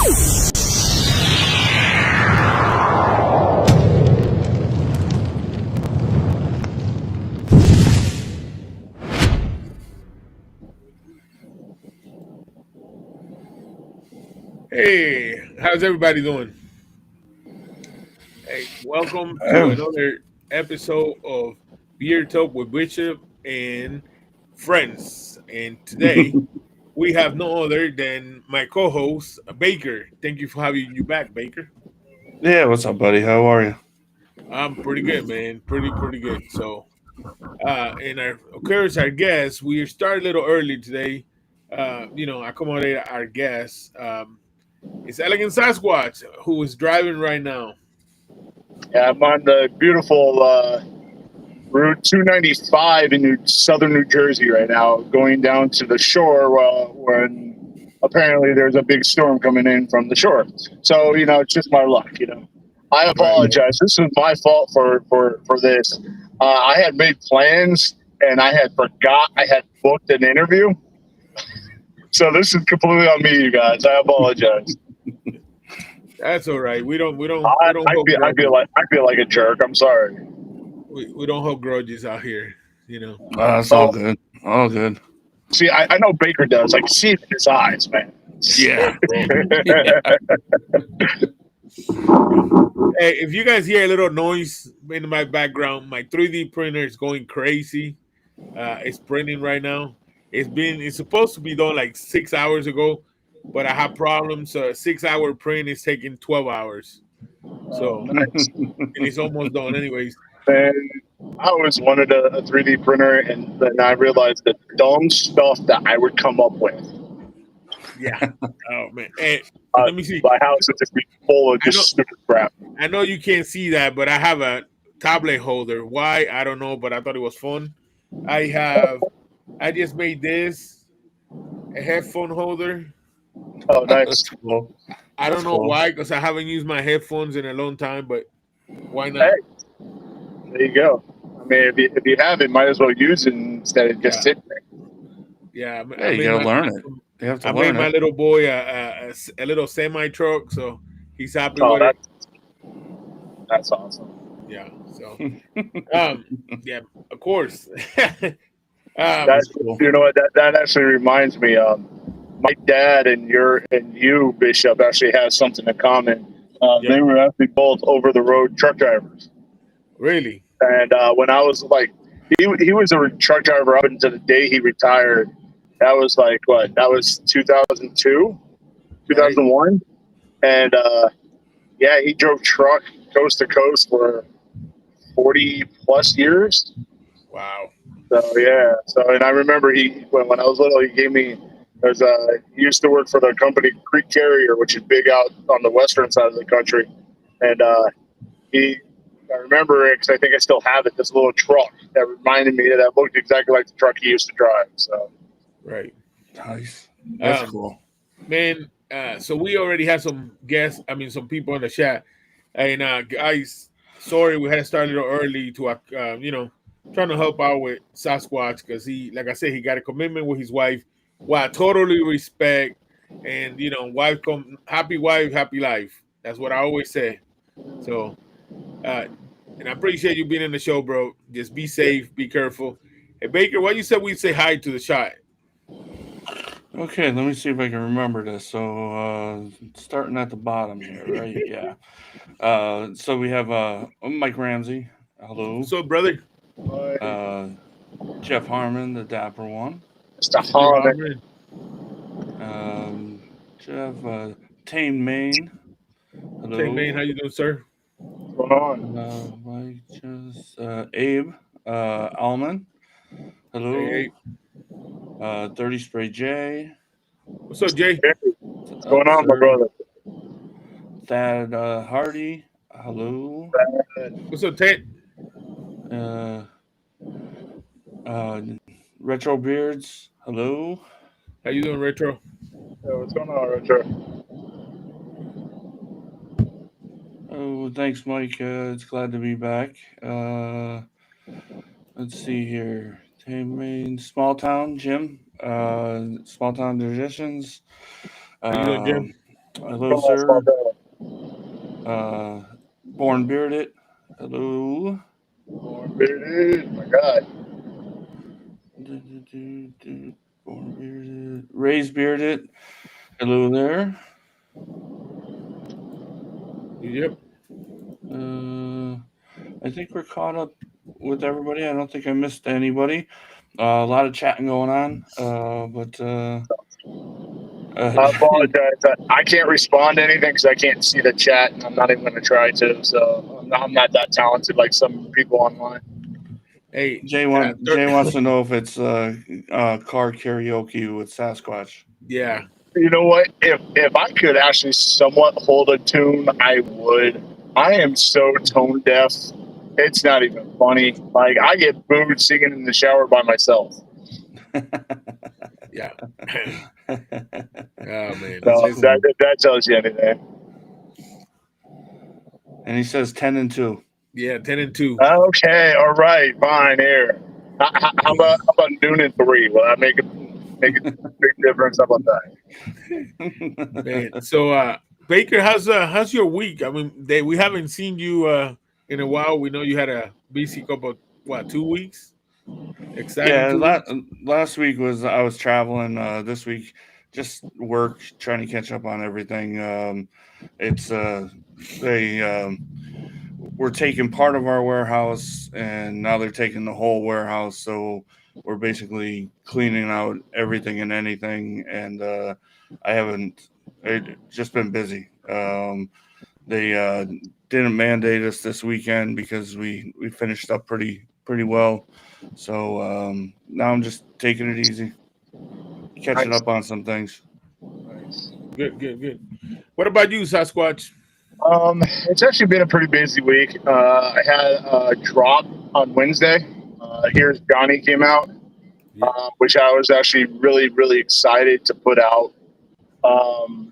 Hey, how's everybody doing? Hey, welcome to Oh, another episode of Beer Talk with Bishop and Friends. And today we have no other than my co-host Baker. Thank you for having you back, Baker. yeah. What's up, buddy? How are you? I'm pretty good, man. Pretty good. So, and of course, our guest, we started a little early today. Accommodate our guest. It's Elegant Sasquatch, who is driving right now. Yeah, I'm on the beautiful Route 295 in southern New Jersey right now, going down to the shore when apparently there's a big storm coming in from the shore. So, it's just my luck, I Right. apologize. This is my fault for this. I had made plans and I had forgot I had booked an interview. So this is completely on me, you guys. I apologize. That's all right. We I, don't I hold feel I feel grudges. like I feel like a jerk. I'm sorry. We don't hold grudges out here. You know. It's all good. All good. See, I know Baker does. I can see it in his eyes, man. Yeah. Hey, if you guys hear a little noise in my background, my 3D printer is going crazy. It's printing right now. It's supposed to be done like 6 hours ago, but I have problems. So a 6 hour print is taking 12 hours. Oh, So nice. and it's almost done anyways. And I always wanted a 3D printer, and then I realized the dumb stuff that I would come up with. Yeah. Oh man. And Uh, let me see. my house would just be full of I know just stupid crap. I know you can't see that, but I have a tablet holder. Why? I don't know, but I thought it was fun. I just made this a headphone holder. Oh, nice. That's cool. I That's don't know cool. why, because I haven't used my headphones in a long time, but why Hey, not? there you go. I mean, if you have it, might as well use it instead of just Yeah, sitting there. yeah. Yeah, you gotta learn it. You have to I made learn my it. little boy a little semi truck, so he's happy Oh, with it. that's awesome. Yeah. So um yeah, of course. um That That's cool. you know what that actually reminds me. My dad and you, Bishop, actually have something in common. yeah, They were actually both over the road truck drivers. really. And when I was like, he was a truck driver up until the day he retired. That was like what? That was 2002, Right. 2001. And yeah, he drove truck coast to coast for 40 plus years. Wow. So yeah. So and I remember when I was little, he gave me. He used to work for the company Creek Carrier, which is big out on the western side of the country, and he I remember it because I think I still have it. This little truck that reminded me that looked exactly like the truck he used to drive. So Right. Nice. That's Um cool. Man, so we already have some guests. I mean, some people in the chat. And guys, sorry we had to start a little early to, trying to help out with Sasquatch because he, like I said, he got a commitment with his wife. Well, I totally respect. And happy wife, happy life. That's what I always say. So, uh, and I appreciate you being in the show, bro. Just be safe, be careful. Hey, Baker, what you said we say hi to the shot? Okay, let me see if I can remember this. So, starting at the bottom here, right? Yeah. So we have Mike Ramsey. What's Hello. up, brother? Uh, Jeff Harmon, the dapper one. Mr. Mr. Harmon, Harmon. Jeff Tame Main. Hey, man, how Hello. you doing, sir? what's going on? Mike just Abe Alman. Hey, Hello. hey. 30 Spray J. What's up, Jay? Hey, what's going on, my Sir. brother? Thad Hardy. Hello. What's up, Ted? Uh, uh, Retro Beards. Hello. How you doing, Retro? What's going on, Richard? Oh, thanks, Mike. It's glad to be back. Let's see here. Tame Main, Small Town, Jim. Small Town Traditions. How you doing, Um, Jim? Hello, Come on, small sir. fella. Born Bearded. Hello. Bearded. My God. Born Bearded. Raised Bearded. Hello there. Yep. I think we're caught up with everybody. I don't think I missed anybody. A lot of chatting going on, but I apologize. I can't respond to anything because I can't see the chat, and I'm not even going to try to. So I'm not that talented like some people online. Hey, Jay wants to know if it's car karaoke with Sasquatch. yeah. You know what? If I could actually somewhat hold a tune, I would. I am so tone deaf. It's not even funny. Like I get booed singing in the shower by myself. Yeah. Oh man. That's So cool. that tells you anything. And he says 10-2. Yeah, 10-2. Okay, all right, fine. Here, how about noon and 3? Well, that make a big difference. How about that? Man. So Baker, how's your week? I mean, we haven't seen you in a while. We know you had a busy couple 2 weeks? Exciting Yeah, 2 weeks? last week I was traveling. This week, just work, trying to catch up on everything. It's they were taking part of our warehouse, and now they're taking the whole warehouse. So we're basically cleaning out everything and anything. And I haven't just been busy. They didn't mandate us this weekend because we finished up pretty well. So now I'm just taking it easy, catching Nice. up on some things. Nice. Good. What about you, Sasquatch? It's actually been a pretty busy week. I had a drop on Wednesday. Here's Johnny came out, Yeah. which I was actually really excited to put out.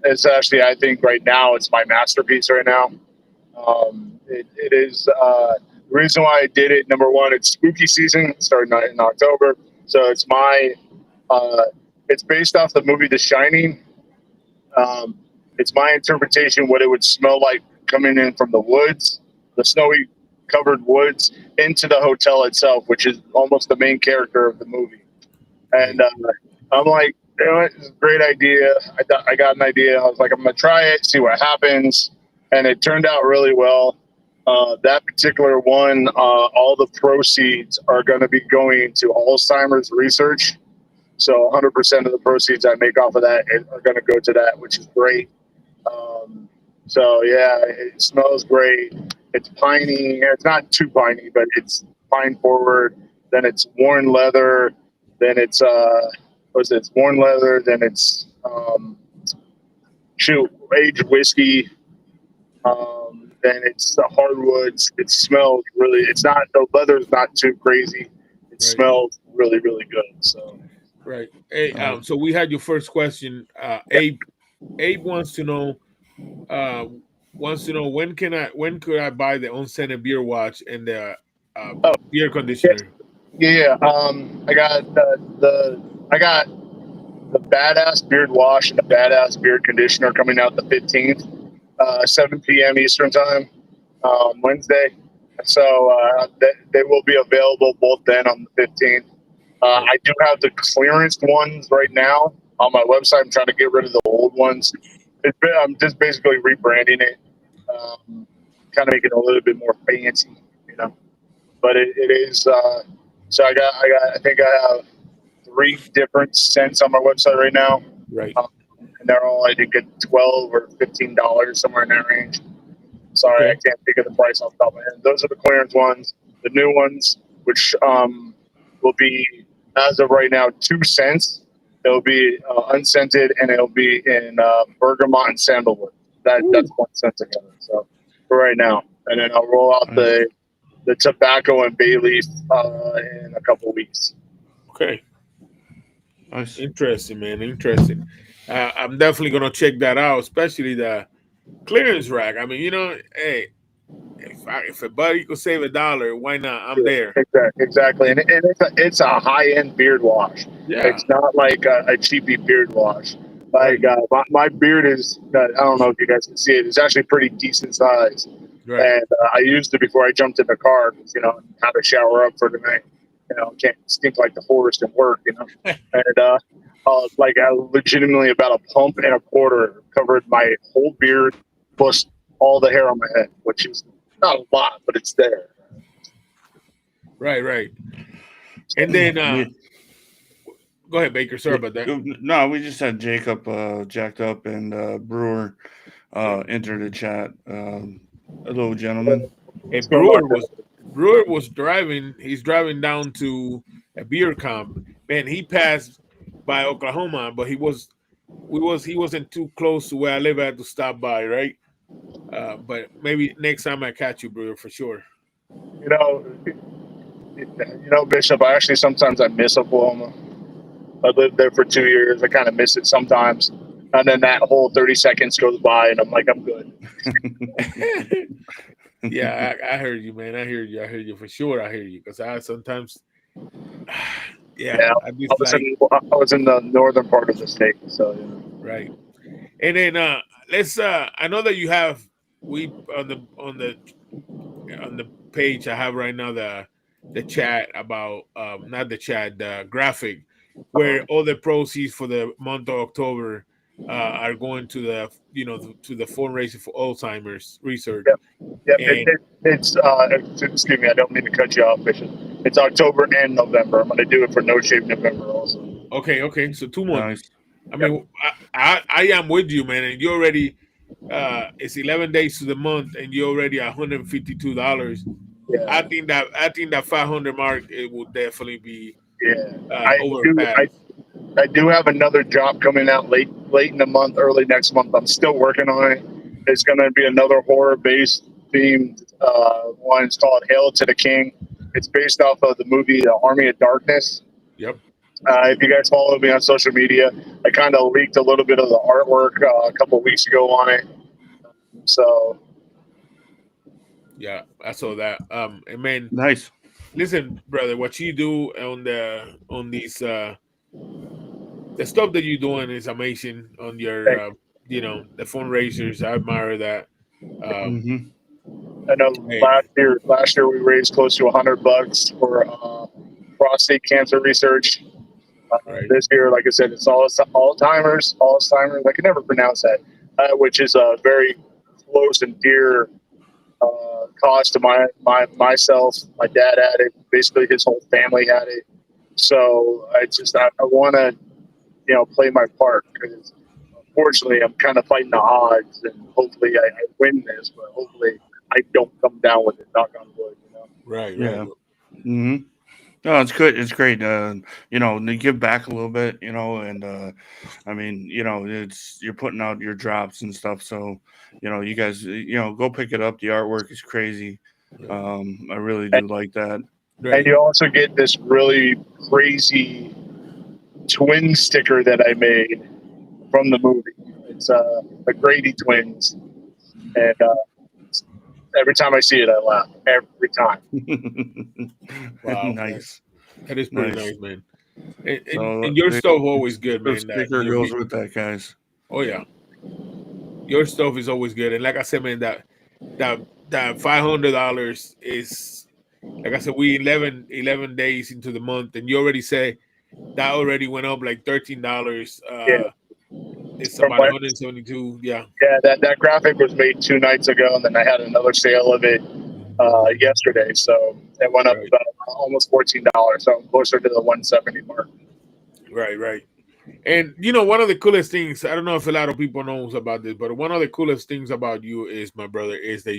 It's actually, I think right now, it's my masterpiece right now. It is the reason why I did it. Number one, it's spooky season, starting in October, so uh, it's based off the movie The Shining. Um, it's my interpretation what it would smell like coming in from the woods, the snowy covered woods, into the hotel itself, which is almost the main character of the movie. Right. And I'm like, you know, it's a great idea. I got an idea. I was like, I'm gonna try it, see what happens, and it turned out really well. That particular one, all the proceeds are going to be going to Alzheimer's research. So 100% of the proceeds I make off of that are going to go to that, which is great. Um, so yeah, it smells great. It's piney. It's not too piney, but it's pine forward. Then it's worn leather. Then it's what's it? It's worn leather. Then it's aged whiskey. Then it's the hardwoods. It smells really. It's not the leather's not too crazy. It Right. smells really good. So Right. Hey, Nice. so we had your first question. Abe wants to know uh when could I buy the unscented beer watch and the oh beer yeah conditioner? yeah. I got the badass beard wash and the badass beard conditioner coming out the 15th, 7 p.m. Eastern time, Wednesday. So they will be available both then on the 15th. Right. I do have the clearance ones right now on my website. I'm trying to get rid of the old ones. I'm just basically rebranding it, kind of make it a little bit more fancy, you know. But it is. So I think I have 3 different scents on my website right now, Right. um, and they're all I think at $12 or $15 somewhere in that range. Sorry, I Okay. can't think of the price off the top of my head. Those are the clearance ones. The new ones, which will be as of right now 2 cents. It'll be unscented, and it'll be in bergamot and sandalwood. That's 1 cent together. So for right now, and then I'll roll out Nice. the tobacco and bay leaf in a couple of weeks. Okay. Nice. Interesting, man. Interesting. I'm definitely gonna check that out, especially the clearance rack. I mean, hey, if a buddy could save $1, why not? I'm there. Exactly. And it's a high end beard wash. Yeah. It's not like a cheapy beard wash. Like my beard is, I don't know if you guys can see it. It's actually pretty decent size, Right. and I used it before I jumped in the car because had to shower up for the night. Can't stink like the forest and work. And like I legitimately about a pump and a quarter covered my whole beard plus all the hair on my head, which is not a lot, but it's there. Right. And then We- go ahead, Baker. Sorry about that. No, we just had Jacob jacked up and Brewer enter the chat. Hello, gentlemen. Hey, What's going on? Brewer was driving. He's driving down to a beer comp. Man, he passed by Oklahoma, but he wasn't too close to where I live. I had to stop by, right? But maybe next time I catch you, Brewer, for sure. Bishop, sometimes I miss Oklahoma. I lived there for 2 years. I kind of miss it sometimes. And then that whole 30 seconds goes by and I'm like, I'm good. Yeah, I heard you, man. I heard you for sure. I hear you because I sometimes, I I was in the northern part of the state, so right. And then let's. I know that you have on the page I have right now the chat about not the chat, the graphic where all the proceeds for the month of October are going to the to the fundraising for Alzheimer's research. Yeah, And it's excuse me, I don't mean to cut you off, Bishop. It's October and November. I'm going to do it for No Shave November also. okay, so 2 months. Nice. I mean, I am with you, man, and you already it's 11 days to the month, and you're already $152. Yeah, I think that 500 mark it will definitely be I overpassed. I do have another job coming out late in the month, early next month. I'm still working on it. It's going to be another horror-based themed one. It's called Hail to the King. It's based off of the movie Army of Darkness. Yep. If you guys follow me on social media, I kind of leaked a little bit of the artwork a couple weeks ago on it. So, yeah, I saw that. And man, Nice. listen, brother, what you do on these the stuff that you're doing is amazing on your the fundraisers. I admire that. I know last year we raised close to $100 for prostate cancer research. Right. This year, like I said, it's Alzheimer's. I can never pronounce that, which is a very close and dear cause to myself. My dad had it. Basically, his whole family had it. So I want to play my part because unfortunately I'm kind of fighting the odds, and hopefully I win this, but hopefully I don't come down with it. Knock on wood. Right. Yeah. Mm-hmm. No, it's good. It's great. To give back a little bit, and I mean, you're putting out your drops and stuff. So, you guys, go pick it up. The artwork is crazy. I really do like that. Right. And you also get this really crazy twin sticker that I made from the movie. It's the Grady twins, and every time I see it, I laugh. Every time. Wow, Nice. That is pretty nice, man. So and your stuff always good, man. Sticker goes with that, guys. Oh yeah, your stuff is always good, and like I said, man, that $500 is, like I said, we 11 days into the month, and you already say that already went up like $13. Yeah. It's about 172. Yeah. Yeah, that graphic was made 2 nights ago, and then I had another sale of it yesterday, so it went up about almost $14. So I'm closer to the 170 mark. Right. And one of the coolest things, I don't know if a lot of people knows about this, but one of the coolest things about you is, my brother, is that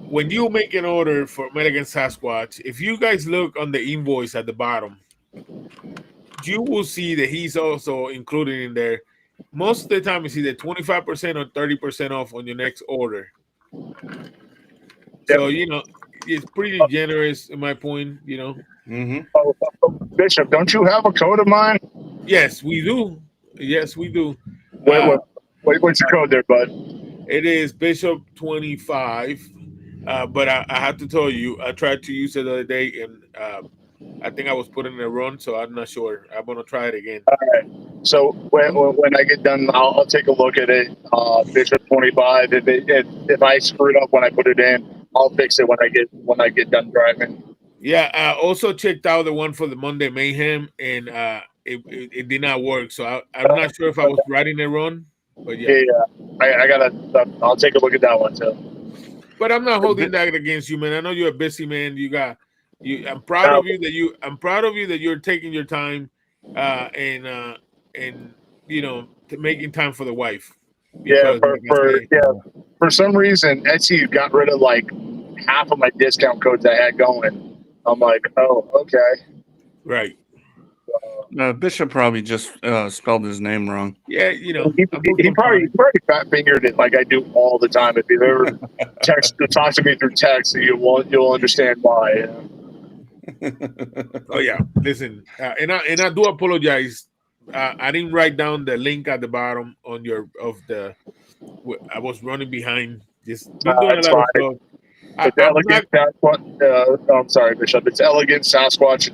when you make an order for American Sasquatch, if you guys look on the invoice at the bottom, you will see that he's also included in there. Most of the time, it's either 25% or 30% off on your next order. So, it's pretty generous in my point, Mm-hmm. Bishop, don't you have a code of mine? Yes, we do. What's your code there, bud? It is Bishop 25. But I have to tell you, I tried to use it the other day, and I think I was putting in a run, so I'm not sure. I'm gonna try it again. All right. So when I get done, I'll take a look at it. Bishop 25. If I screwed up when I put it in, I'll fix it when I get done driving. Yeah, I also checked out the one for the Monday Mayhem, and it did not work. So I'm not sure if I was writing it wrong, but yeah. I gotta. I'll take a look at that one too. But I'm not holding that against you, man. I know you're a busy man. I'm proud of you that you're taking your time, and making time for the wife. Yeah, Because like I say, for some reason, Etsy got rid of like half of my discount codes I had going. I'm like, oh, okay. right. Bishop probably just spelled his name wrong. Yeah, He probably fat fingered it like I do all the time. If you've ever talk to me through text, you'll understand why. Oh yeah, listen, and I do apologize. I didn't write down the link at the bottom on I was running behind. Just been doing a That's lot of fine. stuff. It's elegant Sasquatch. I'm sorry, Bishop. It's elegant Sasquatch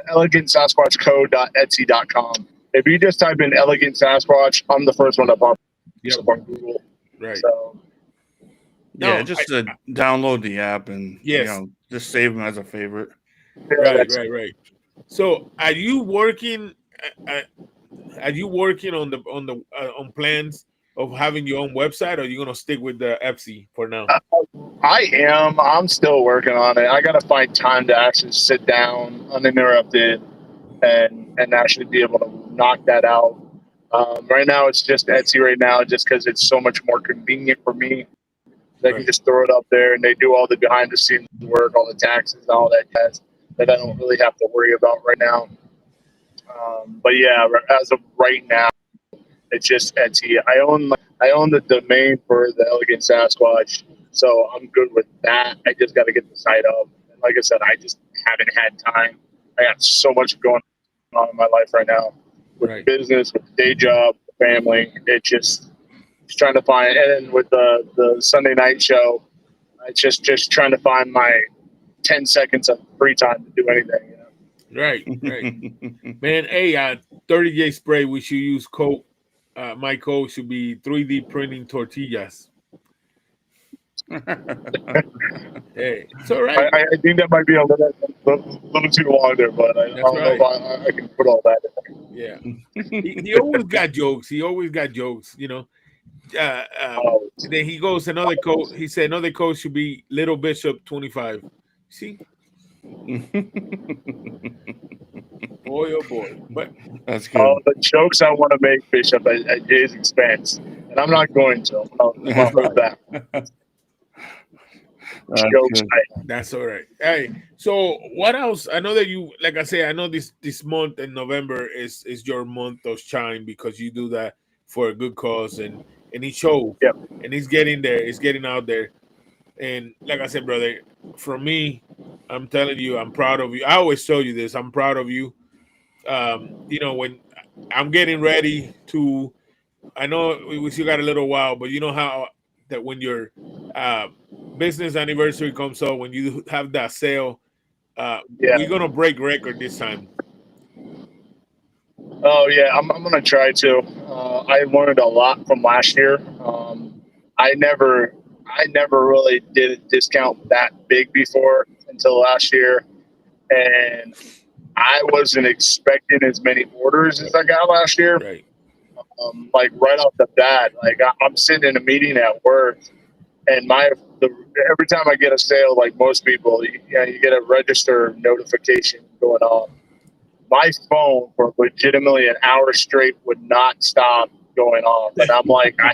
elegant Sasquatch co.etsy.com. If you just type in elegant Sasquatch, I'm the first one to pop up on Google. Right. So, yeah, just download the app and just save them as a favorite. Yeah, right. So, are you working? On plans of having your own website, or are you gonna stick with the Etsy for now? I am. I'm still working on it. I got to find time to actually sit down uninterrupted and actually be able to knock that out. Right now, it's just Etsy right now, just because it's so much more convenient for me. They can just throw it up there, and they do all the behind the scenes work, all the taxes, and all that jazz that I don't really have to worry about right now. But yeah, as of right now, it's just Etsy. I own the domain for the Elegant Sasquatch, so I'm good with that. I just got to get the site up. And like I said, I just haven't had time. I got so much going on in my life right now with business, with the day job, family. It's just trying to find, and then with the Sunday night show, it's just trying to find my 10 seconds of free time to do anything. Right. Man, hey, 30-day spray, we should use code. My code should be 3D printing tortillas. Hey, it's all right. I think that might be a little too long there, but I don't know if I can put all that in there. Yeah. He always got jokes. Then he goes another code. He said another code should be Little Bishop 25. See? Boy, oh boy. But that's good. The jokes I want to make, Bishop, at Jay's expense. And I'm not going to. I'll put that. Jokes. That's all right. Hey, so what else? I know that you, like I say, I know this month in November is your month of shine because you do that for a good cause, and he shows. Yep. And he's getting there. He's getting out there. And like I said, brother, from me, I'm telling you, I'm proud of you. I always tell you this. I'm proud of you. When I'm getting ready to, I know we still got a little while, but you know how that when your business anniversary comes up, when you have that sale, we're gonna break record this time. Oh yeah, I'm gonna try to. I learned a lot from last year. I never really did a discount that big before until last year, and I wasn't expecting as many orders as I got last year. Right. Like right off the bat, like I'm sitting in a meeting at work, and every time I get a sale, like most people, you get a register notification going on. My phone for legitimately an hour straight would not stop going off, and I'm like, I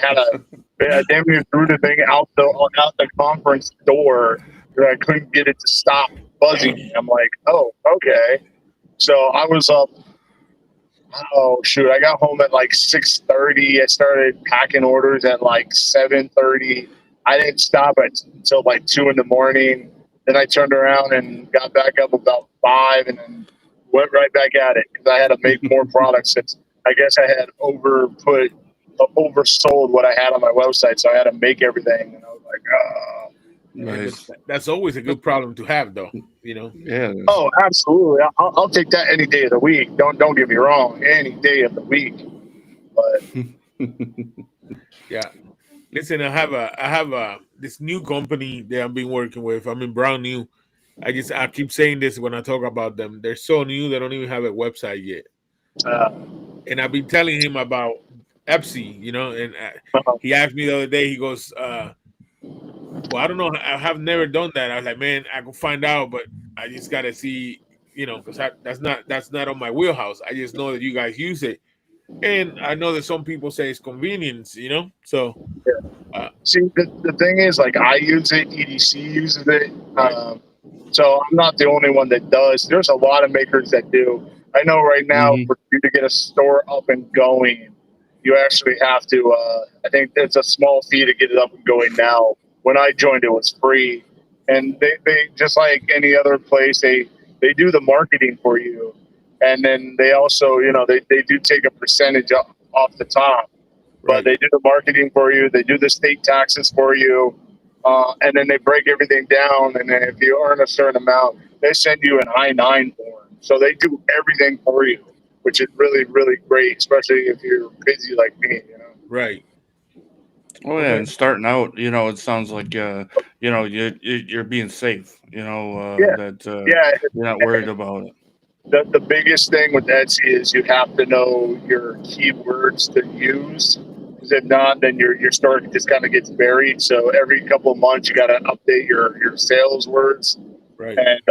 damn near threw the thing out the conference door, and I couldn't get it to stop buzzing. I'm like, oh, okay. So I was up. Oh shoot! I got home at like 6:30. I started packing orders at like 7:30. I didn't stop until like 2 in the morning. Then I turned around and got back up about 5, and then went right back at it because I had to make more products. Since I guess I had oversold what I had on my website, so I had to make everything. And I was like, But Nice. that's always a good problem to have, though. Yeah. Oh, absolutely. I'll take that any day of the week. Don't get me wrong, any day of the week. But Yeah. Listen, I have this new company that I've been working with. I mean, brand new. I keep saying this when I talk about them. They're so new they don't even have a website yet. uh, And I've been telling him about Epsi, and uh, he asked me the other day. He goes, "Well, I don't know. I have never done that." I was like, "Man, I could find out, but I just gotta see, because that's not on my wheelhouse. I just know that you guys use it, and I know that some people say it's convenience, So, yeah. uh, See, the thing is, like, I use it, EDC uses it. right, So I'm not the only one that does. There's a lot of makers that do. I know right now, Hmm. for you to get a store up and going, you actually have to, I think it's a small fee to get it up and going now. When I joined, it was free. And they just like any other place, they do the marketing for you. And then they also, they do take a percentage off the top, but right, they do the marketing for you. They do the state taxes for you, and then they break everything down. And then if you earn a certain amount, they send you an I-9 form. So they do everything for you, which is really, really great, especially if you're busy like me. right. Oh yeah, Okay, and starting out, it sounds like you're being safe. Yeah, That yeah. you're not worried about it. The biggest thing with Etsy is you have to know your keywords to use. Because if not, then your store just kind of gets buried. So every couple of months, you got to update your sales words right, and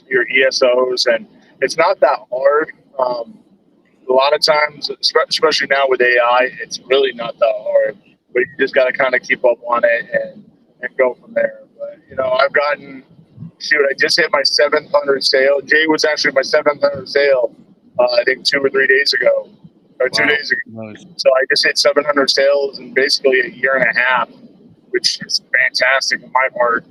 your ESOs, and it's not that hard. A lot of times, especially now with AI, it's really not that hard. But you just got to kind of keep up on it and go from there. But I've gotten, shoot, I just hit my 700 sale. Jay was actually my 700 sale. I think 2 or 3 days ago, or two wow. days ago. Nice. So I just hit 700 sales in basically a year and a half, which is fantastic in my part.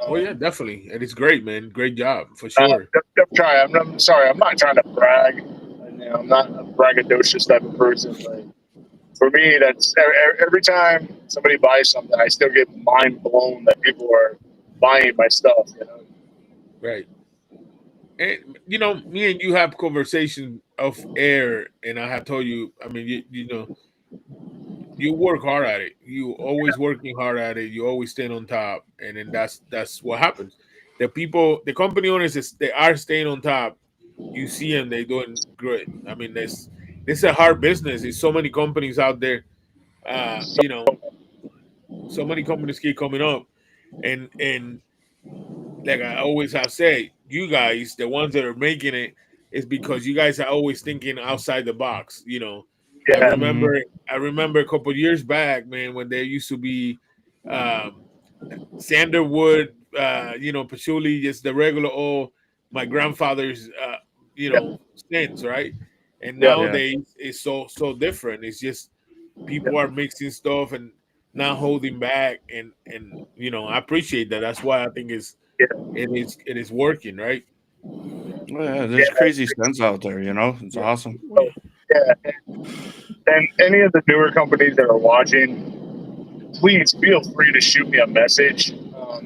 Oh yeah, Um, definitely, and it's great, man. Great job for sure. try. I'm sorry. I'm not trying to brag. I'm not a braggadocious type of person, but for me, that's every time somebody buys something, I still get mind blown that people are buying my stuff. Right. And me and you have conversation of air, and I have told you. I mean, you work hard at it. You always working hard at it. You always staying on top, and then that's what happens. The company owners, they are staying on top. You see them, they doing good. I mean, this is a hard business. There's so many companies out there. So So many companies keep coming up, and like I always have said, you guys, the ones that are making it, is because you guys are always thinking outside the box. I yeah, Hmm. remember, I remember a couple years back, man, when there used to be um, Sanderwood, patchouli, just the regular old my grandfather's, yeah, scents, right? And yeah, Yeah. nowadays it's so different. It's just yeah, people are mixing stuff and not holding back, and I appreciate that. That's why I think yeah, it is working, right? Oh, yeah. There's yeah. crazy scents out there. It's Yeah. awesome. Oh, So, yeah. yeah. And any of the newer companies that are watching, please feel free to shoot me a message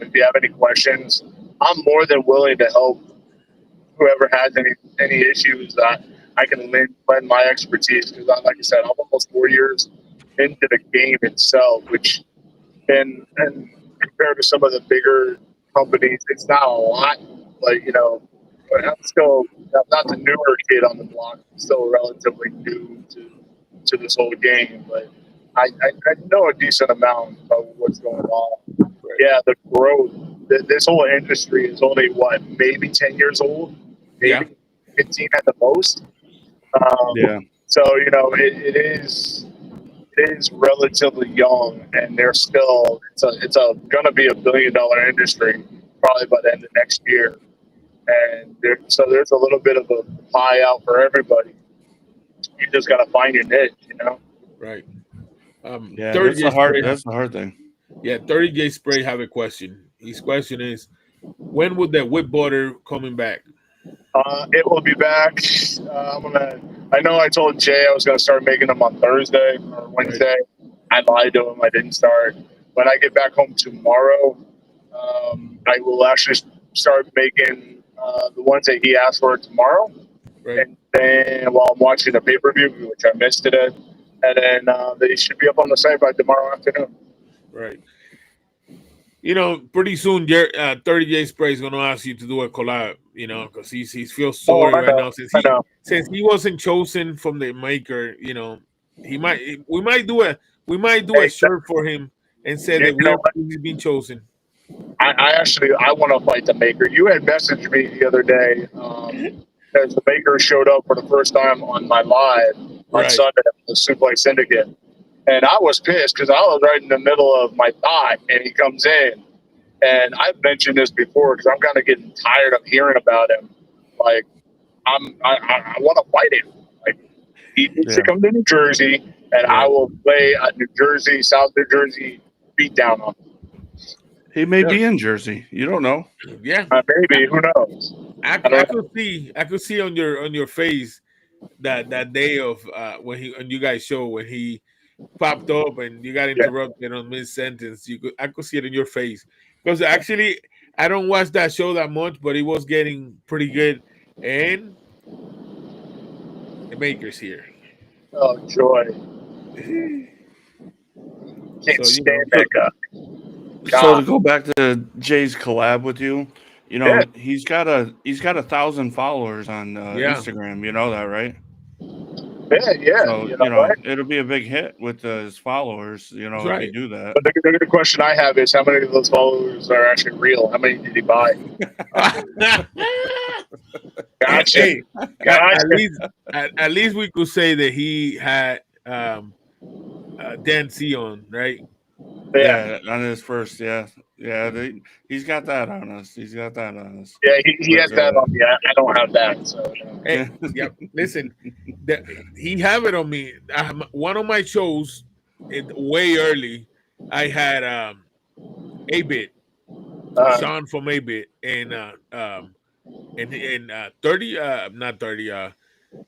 if you have any questions. I'm more than willing to help whoever has any issues that I can lend my expertise because, like I said, I'm almost 4 years into the game itself, which and compared to some of the bigger companies, it's not a lot. Like but I'm not the newer kid on the block. I'm still relatively new to this whole game, but I know a decent amount of what's going on. Right. Yeah, the growth. This whole industry is only what, maybe 10 years old, Yeah. maybe 15 at the most. Yeah. So it is relatively young, and they're still it's a gonna be $1 billion industry probably by the end of next year, and so there's a little bit of a pie out for everybody. You just gotta find your niche. Right. Yeah. 30 Gay Spray. That's the hard thing. Yeah, 30 Gay Spray have a question. His question is, when would the whip butter coming back? It will be back. I know I told Jay I was gonna start making them on Thursday or Right. Wednesday. I lied to him. I didn't start, when I get back home tomorrow, I will actually start making the ones that he asked for tomorrow. Right. And then while I'm watching the pay-per-view, which I missed today, and then they should be up on the site by tomorrow afternoon. Right. Pretty soon, 30J Spray is going to ask you to do a collab. Because he feels sorry right now I know. since he wasn't chosen from the maker. We might do a shirt for him and say that You know what? he's been chosen. I want to fight the maker. You had messaged me the other day as the maker showed up for the first time on my live on Right. Sunday at the Suplex Syndicate. And I was pissed because I was right in the middle of my thought, and he comes in. And I've mentioned this before because I'm kind of getting tired of hearing about him. Like, I want to fight him. Like, he needs to come to New Jersey, and I will play a New Jersey, South New Jersey beatdown on him. He may be in Jersey. You don't know. Yeah. Maybe. Who knows? I could see on your face that day of when you guys show when he popped up and you got interrupted on mid sentence. I could see it in your face because actually I don't watch that show that much, but it was getting pretty good. And the maker's here. Oh, joy! Can't stand that guy. So to go back to Jay's collab with you, he's got 1,000 followers on Instagram. You know that, right? Yeah. So it'll be a big hit with his followers. If you do that. But the question I have is, how many of those followers are actually real? How many did he buy? Gotcha. Hey, at least we could say that he had Dan C on, right? Yeah, on his first, he's got that on us. Yeah, he has that on me. I don't have that. So. Hey, listen, he have it on me. One of my shows, way early, I had A-Bit, Sean from A-Bit, and 30, not 30.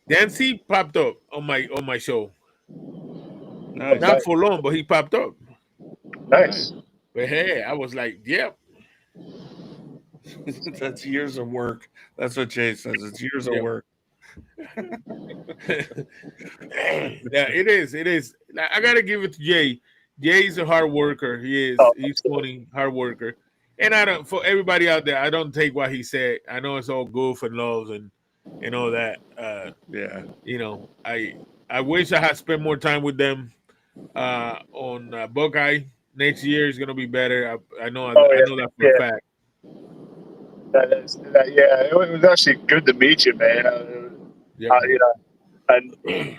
Dan C popped up on my show. Nice. Not for long, but he popped up. Nice. But hey, I was like, yep. That's years of work. That's what Jay says. It's years of work. Yeah, it is. I gotta give it to Jay. Jay's a hard worker. He is. He's funny, hard worker. And I don't. For everybody out there, I don't take what he said. I know it's all goof and loves and all that. I wish I had spent more time with them on Buckeye. Next year is gonna be better. I know that for a fact. It was actually good to meet you, man. And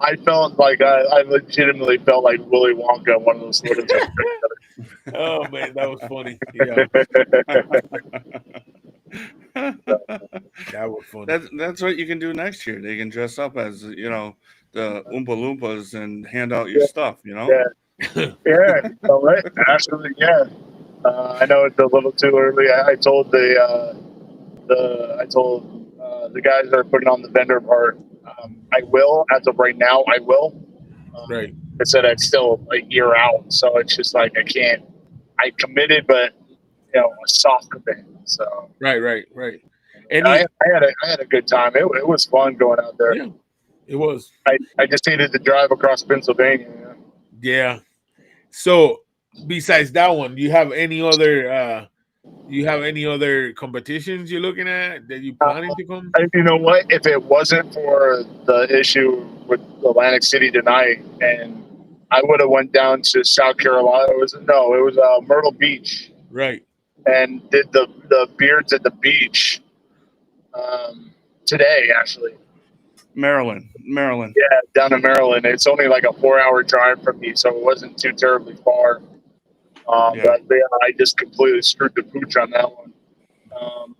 I felt like I legitimately felt like Willy Wonka, one of those little. Oh man, that was funny. That was funny. That's what you can do next year. They can dress up as the Oompa Loompas and hand out your stuff. Yeah. All right. Actually, yeah. I know it's a little too early. I told the guys that are putting on the vendor part. I will, as of right now, I will. Right. I said it's still a year out, so it's just like I can't. I committed, but a soft commit. So right. And I had a good time. It was fun going out there. Yeah, it was. I just needed to drive across Pennsylvania. Yeah. So besides that one, do you have any other? Competitions you're looking at that you planning to come? You know what? If it wasn't for the issue with Atlantic City tonight, and I would have went down to South Carolina. It was Myrtle Beach, right? And did the beards at the beach today, actually. Maryland. Yeah, down in Maryland. It's only like a 4-hour drive from me, so it wasn't too terribly far. But I just completely screwed the pooch on that one.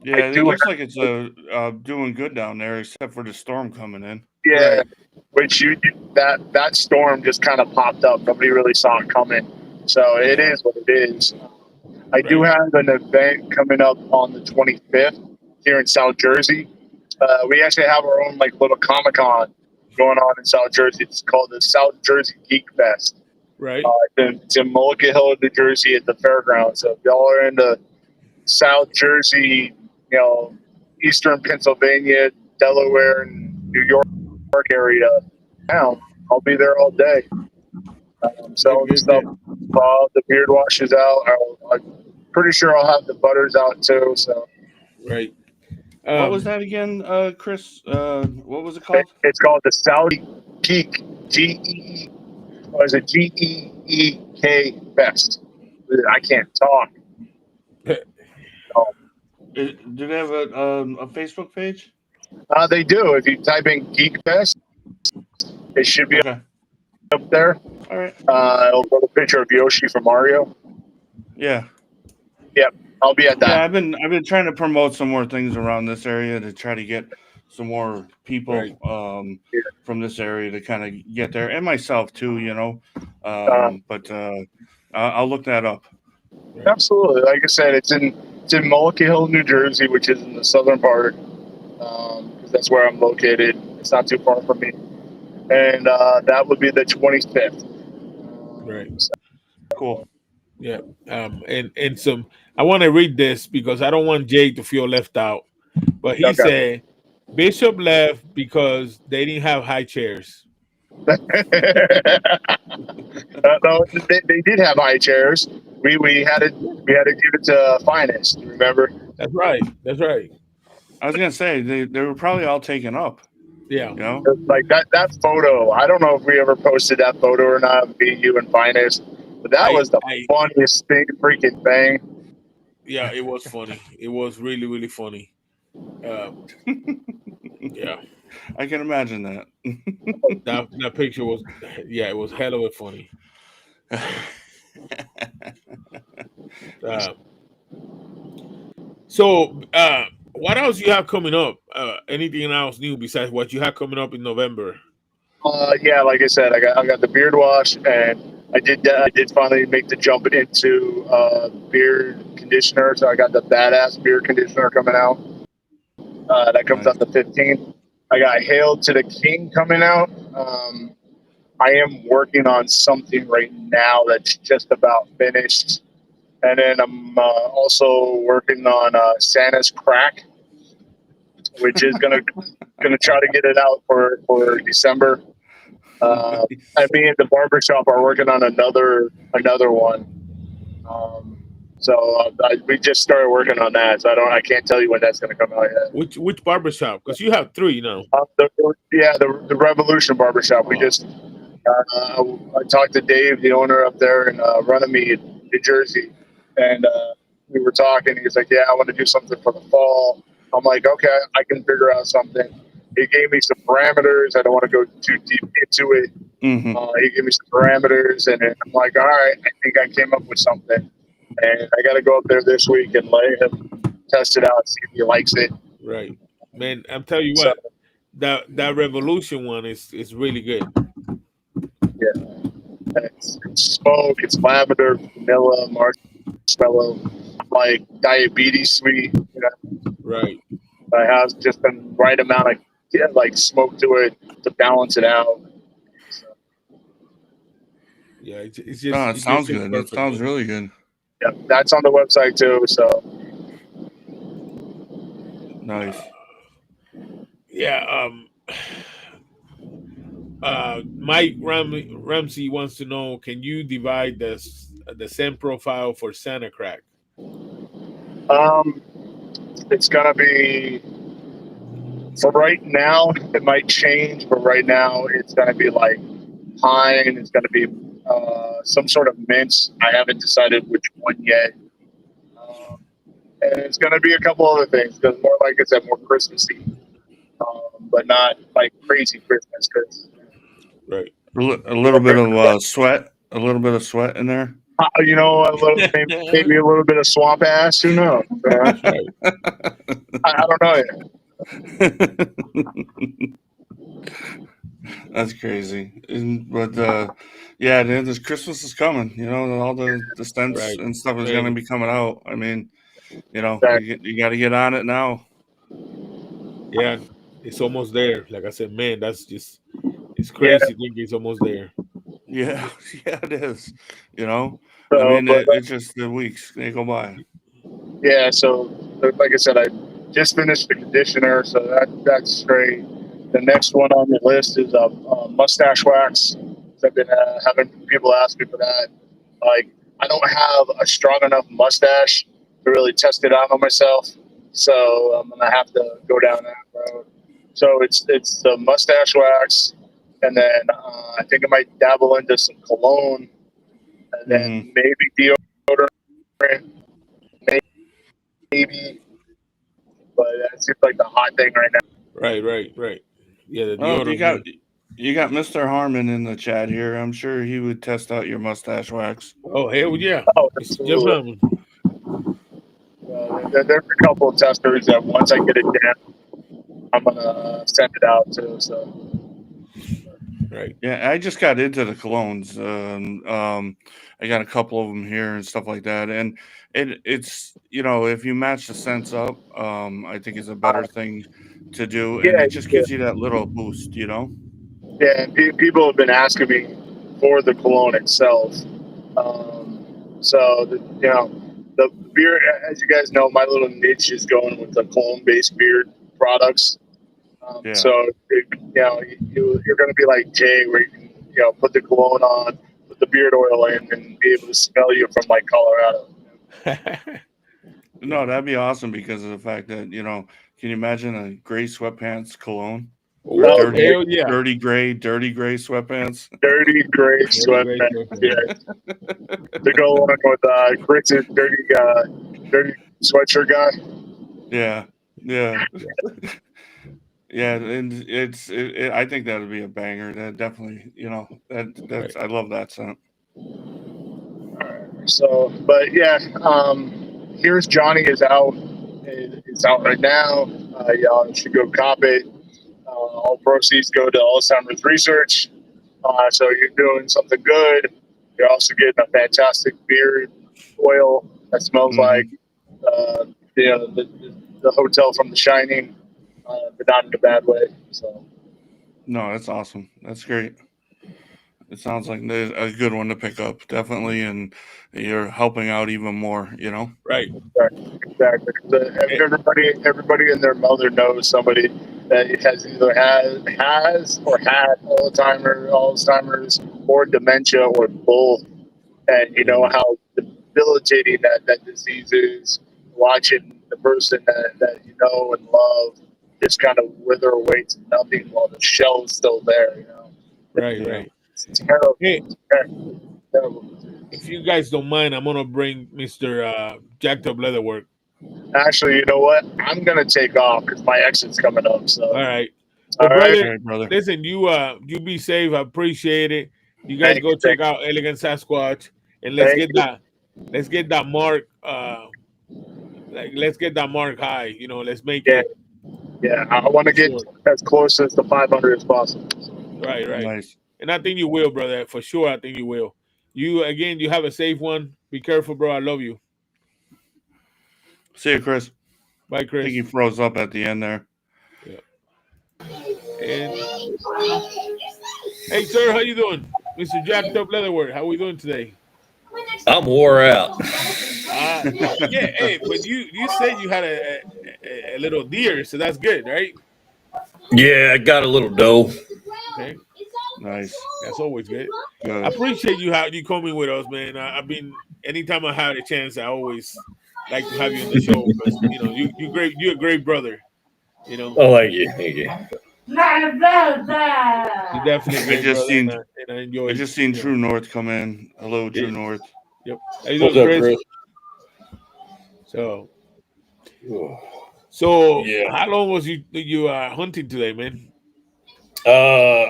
It looks like it's doing good down there, except for the storm coming in. Yeah, right. Which that storm just kind of popped up. Nobody really saw it coming, so it is what it is. I do have an event coming up on the 25th here in South Jersey. We actually have our own little Comic-Con going on in South Jersey. It's called the South Jersey Geek Fest. Right. It's in Mulligan Hill, New Jersey, at the fairgrounds. So if y'all are into South Jersey, Eastern Pennsylvania, Delaware, and New York area, now I'll be there all day. Good, Selling good, stuff. good. The beard wash is out. I'm pretty sure I'll have the butters out too. So Right. What was that again, Chris? What was it it, called? it's called the Saudi Geek. GEE. Was it GEEK Best? I can't talk. Do they have a Facebook page? They do. If you type in Geek Fest, it should be Okay. up there. All right. It'll go a picture of Yoshi from Mario. Yeah. Yep, I'll be at that. Yeah, I've been trying to promote some more things around this area to try to get some more people Right. from this area to kind of get there, and myself too, But I'll look that up. Right. Absolutely. Like I said, it's in Mulligan Hill, New Jersey, which is in the southern part. Because that's where I'm located. It's not too far from me, and that would be the 25th. Right. Cool. Yeah. And some. I want to read this because I don't want Jay to feel left out. But he Okay. said Bishop left because they didn't have high chairs. No, they did have high chairs. We had to give it to Finest. Remember? That's right. That's right. I was gonna say they were probably all taken up. Yeah. Like that photo. I don't know if we ever posted that photo or not. Me, you, and Finest. But that was the funniest freaking thing. Yeah, it was funny. It was really, really funny. Yeah. I can imagine that. that picture was, yeah, it was hell of a funny. So, what else you have coming up? Anything else new besides what you have coming up in November? Yeah, like I said, I got the beard wash, and I did finally make the jump into beard conditioner. So I got the badass beard conditioner coming out. That comes out the 15th. I got Hail to the King coming out. I am working on something right now that's just about finished, and then I'm also working on Santa's Crack, which is gonna try to get it out for December. And me and the barbershop are working on another one. So we just started working on that. So I can't tell you when that's going to come out yet. Which barbershop? Because you have 3 now. The Revolution Barbershop. We just I talked to Dave, the owner up there in Runnymede, New Jersey, and we were talking. He's like, "Yeah, I want to do something for the fall." I'm like, "Okay, I can figure out something." He gave me some parameters. I don't want to go too deep into it. Mm-hmm. He gave me some parameters, and I'm like, "All right, I think I came up with something." And I got to go up there this week and let him test it out, see if he likes it. Right, man. I'm telling you what, that Revolution one is really good. Yeah, it's smoke, it's lavender, vanilla, marshmallow, like diabetes sweet. Right. It has just the right amount of like smoke to it to balance it out. So. Yeah, it's just. It sounds good. It sounds really good. Yeah, that's on the website too. So nice. Yeah. Mike Ramsey wants to know: can you divide the scent profile for Santa Crack? It's gonna be, for right now. It might change, but right now it's gonna be like pine. It's gonna be some sort of mints. I haven't decided which one yet. And it's gonna be a couple other things because more, like I said, more Christmassy, but not like crazy Christmas. Right. A little bit of sweat. A little bit of sweat in there. Maybe a little bit of swamp ass. Who knows? I don't know yet. That's crazy. But yeah, this Christmas is coming. All the scents and stuff is going to be coming out. I mean, you got to get on it now. Yeah, it's almost there. Like I said, man, that's just, it's crazy. Think it's almost there. Yeah, yeah, it is. You know, I So, mean, but it's just the weeks they go by. yeah, so like I said, I just finished the conditioner, so that's great. The next one on the list is mustache wax. I've been having people ask me for that. Like, I don't have a strong enough mustache to really test it out on myself, so I'm gonna have to go down that road. So it's the mustache wax, and then I think I might dabble into some cologne, and Hmm. then maybe deodorant, maybe. But that seems like the hot thing right now. Right. Yeah, the Well, deodorant one. you got Mr. Harmon in the chat here. I'm sure he would test out your mustache wax. Oh, hell yeah. Oh, Mr. Jeff absolutely. Hammond. There's a couple of testers that once I get it down, I'm gonna send it out to. So Right. Yeah, I just got into the colognes. I got a couple of them here and stuff like that, and it's if you match the scents up, I think it's a better thing to do, and yeah, it just yeah, gives you that little boost. yeah. And people have been asking me for the cologne itself. So the beer, as you guys know, my little niche is going with the cologne-based beard products. Yeah. So you're going to be like Jay, where you can put the cologne on, put the beard oil in, and be able to smell you from like Colorado. No, that'd be awesome because of the fact that can you imagine a gray sweatpants cologne or Oh, hell yeah. dirty gray sweatpants? Dirty gray Very great sweatpants. stuff, Yeah, man. to go along with Chris's dirty sweatshirt guy. Yeah, yeah. Yeah, and I think that would be a banger. That definitely, Right. I love that scent. So, but yeah, Here's Johnny is out. It's out right now. Y'all should go cop it. All proceeds go to Alzheimer's research. So you're doing something good. You're also getting a fantastic beard oil that smells like Hmm. uh, the hotel from The Shining, but not in a bad way. So No, that's awesome. That's great. It sounds like a good one to pick up, definitely, and you're helping out even more. Right. exactly. Eh, Everybody and their mother knows somebody that has either has or had Alzheimer's or dementia or both, and you know Mhm. how debilitating that disease is. Watching the person that you know and love just kind of wither away to nothing while the shell is still there. Right, Yeah. right. It's terrible. Hey, It's terrible. Terrible. if you guys don't mind, I'm gonna bring Mr. Jacked Up Leatherwork. Actually, you know what? I'm gonna take off because my exit's coming up. So, All right. all Well, right. brother, All right, brother. listen, you be safe. I appreciate it. You guys Thank go you. check out Elegant Sasquatch and Thank you. let's get that mark let's get that mark high. Let's make Yeah, it yeah. I want to for get sure. as close as the 500 as possible. So, Right. Nice. And I think you will, brother. For sure, I think you will. You have a safe one. Be careful, bro. I love you. See you, Chris. Bye, I think he Chris. froze up at the end there. Yeah. And hey, sir, how you doing, Mister Jacked Up Leatherwork? How we doing today? I'm wore out. Yeah. Hey, but you said you had a little deer, so that's good, right? Yeah, I got a little dough. Okay, Nice. that's always good. I Good. appreciate you how you coming with us, man. I've been anytime I had a chance, I always like to have you on the show because you great. You're a great brother. You know, Oh, thank you, thank you. you're definitely a I great just brother, seen and I I enjoy. just seen True North come in. Hello, Yeah, True North. yep. How you What's doing, up, Chris? Chris? So, Oh, yeah. how long was you hunting today, man?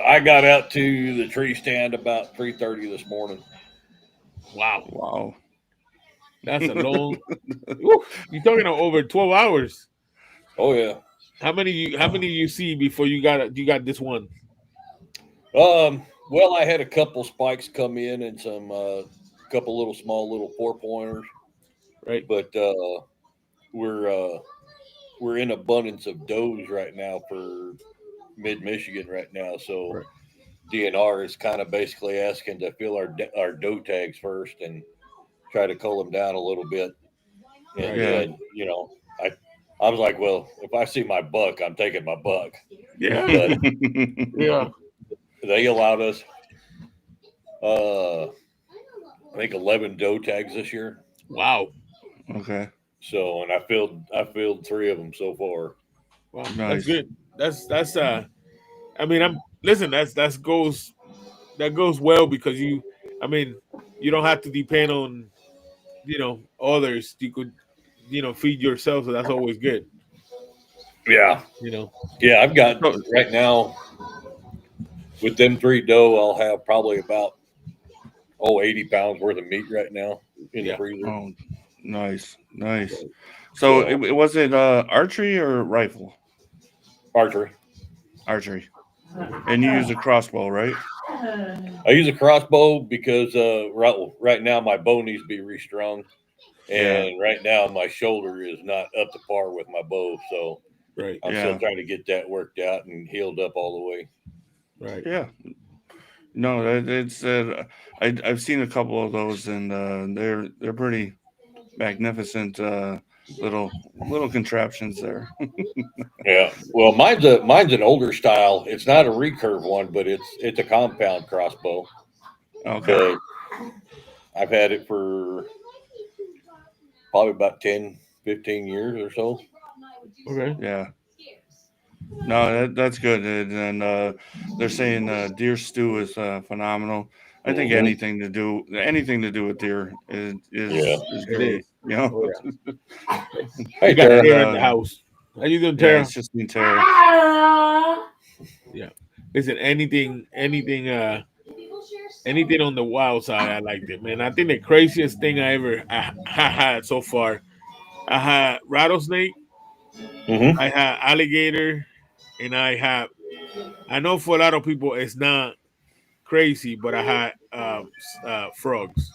I got out to the tree stand about 3:30 this morning. Wow, Wow. that's a long. Woo, you're talking about over 12 hours. Oh yeah. How many you see before you got this one? Well, I had a couple spikes come in and some couple little small little 4 pointers, Right. but we're uh, we're in abundance of does right now for mid Michigan right now. So Right. DNR is kind of basically asking to fill our doe tags first and try to cull them down a little bit. And Right. then, I was like, well, if I see my buck, I'm taking my buck. Yeah. But Yeah. they allowed us, I think 11 doe tags this year. Wow. Okay. So, and I filled 3 of them so far. Wow. That's Nice. good. That's I mean, that goes well because you don't have to depend on others. You could feed yourself, so that's always good. Yeah. Yeah, I've got right now with them 3 doe, I'll have probably about 80 pounds worth of meat right now in the Yeah. freezer. Oh, nice. So it was it archery or rifle? Archery. Archery. And you use a crossbow, right? I use a crossbow because right now my bow needs to be restrung, and right now my shoulder is not up to par with my bow, so Right. I'm still trying to get that worked out and healed up all the way. Right. Yeah. No, it's I've seen a couple of those, and they're pretty magnificent little contraptions there. Yeah. Well, mine's an older style. It's not a recurve one, but it's a compound crossbow. Okay. But I've had it for probably about 10, 15 years or so. Okay. Yeah. No, that's good. And they're saying deer stew is phenomenal. I think Mhm. anything to do with deer is Yeah. is It great. is. You know. Oh, yeah. Hey, We got Tara. Tara in the house. How you doing, Yeah, Tara? it's just been Tara. Yeah. Listen, anything on the wild side, I liked it, man. I think the craziest thing I had so far, I had rattlesnake, Mm-hmm. I had alligator, and I know for a lot of people it's not crazy, but I had frogs,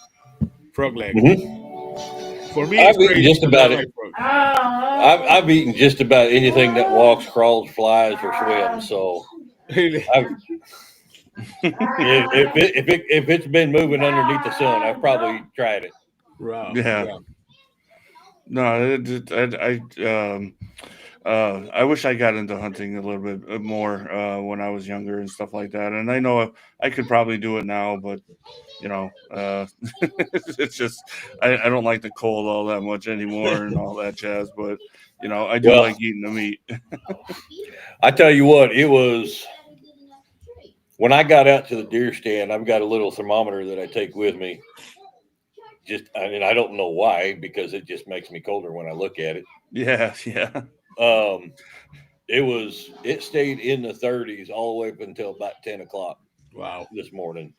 frog legs. Mm-hmm. For me, it's I've eaten crazy just because I about don't it. like frogs. I've eaten just about anything that walks, crawls, flies, or swims. So I've, if it's been moving underneath the sun, I've probably tried it. Wow. Yeah. Yeah. No, I wish I got into hunting a little bit more when I was younger and stuff like that. And I know I could probably do it now, but it's just I don't like the cold all that much anymore and all that jazz. But I do Well, like eating the meat. I tell you what, it was when I got out to the deer stand. I've got a little thermometer that I take with me. I don't know why, because it just makes me colder when I look at it. Yeah. It stayed in the 30s all the way up until about 10 o'clock Wow. this morning.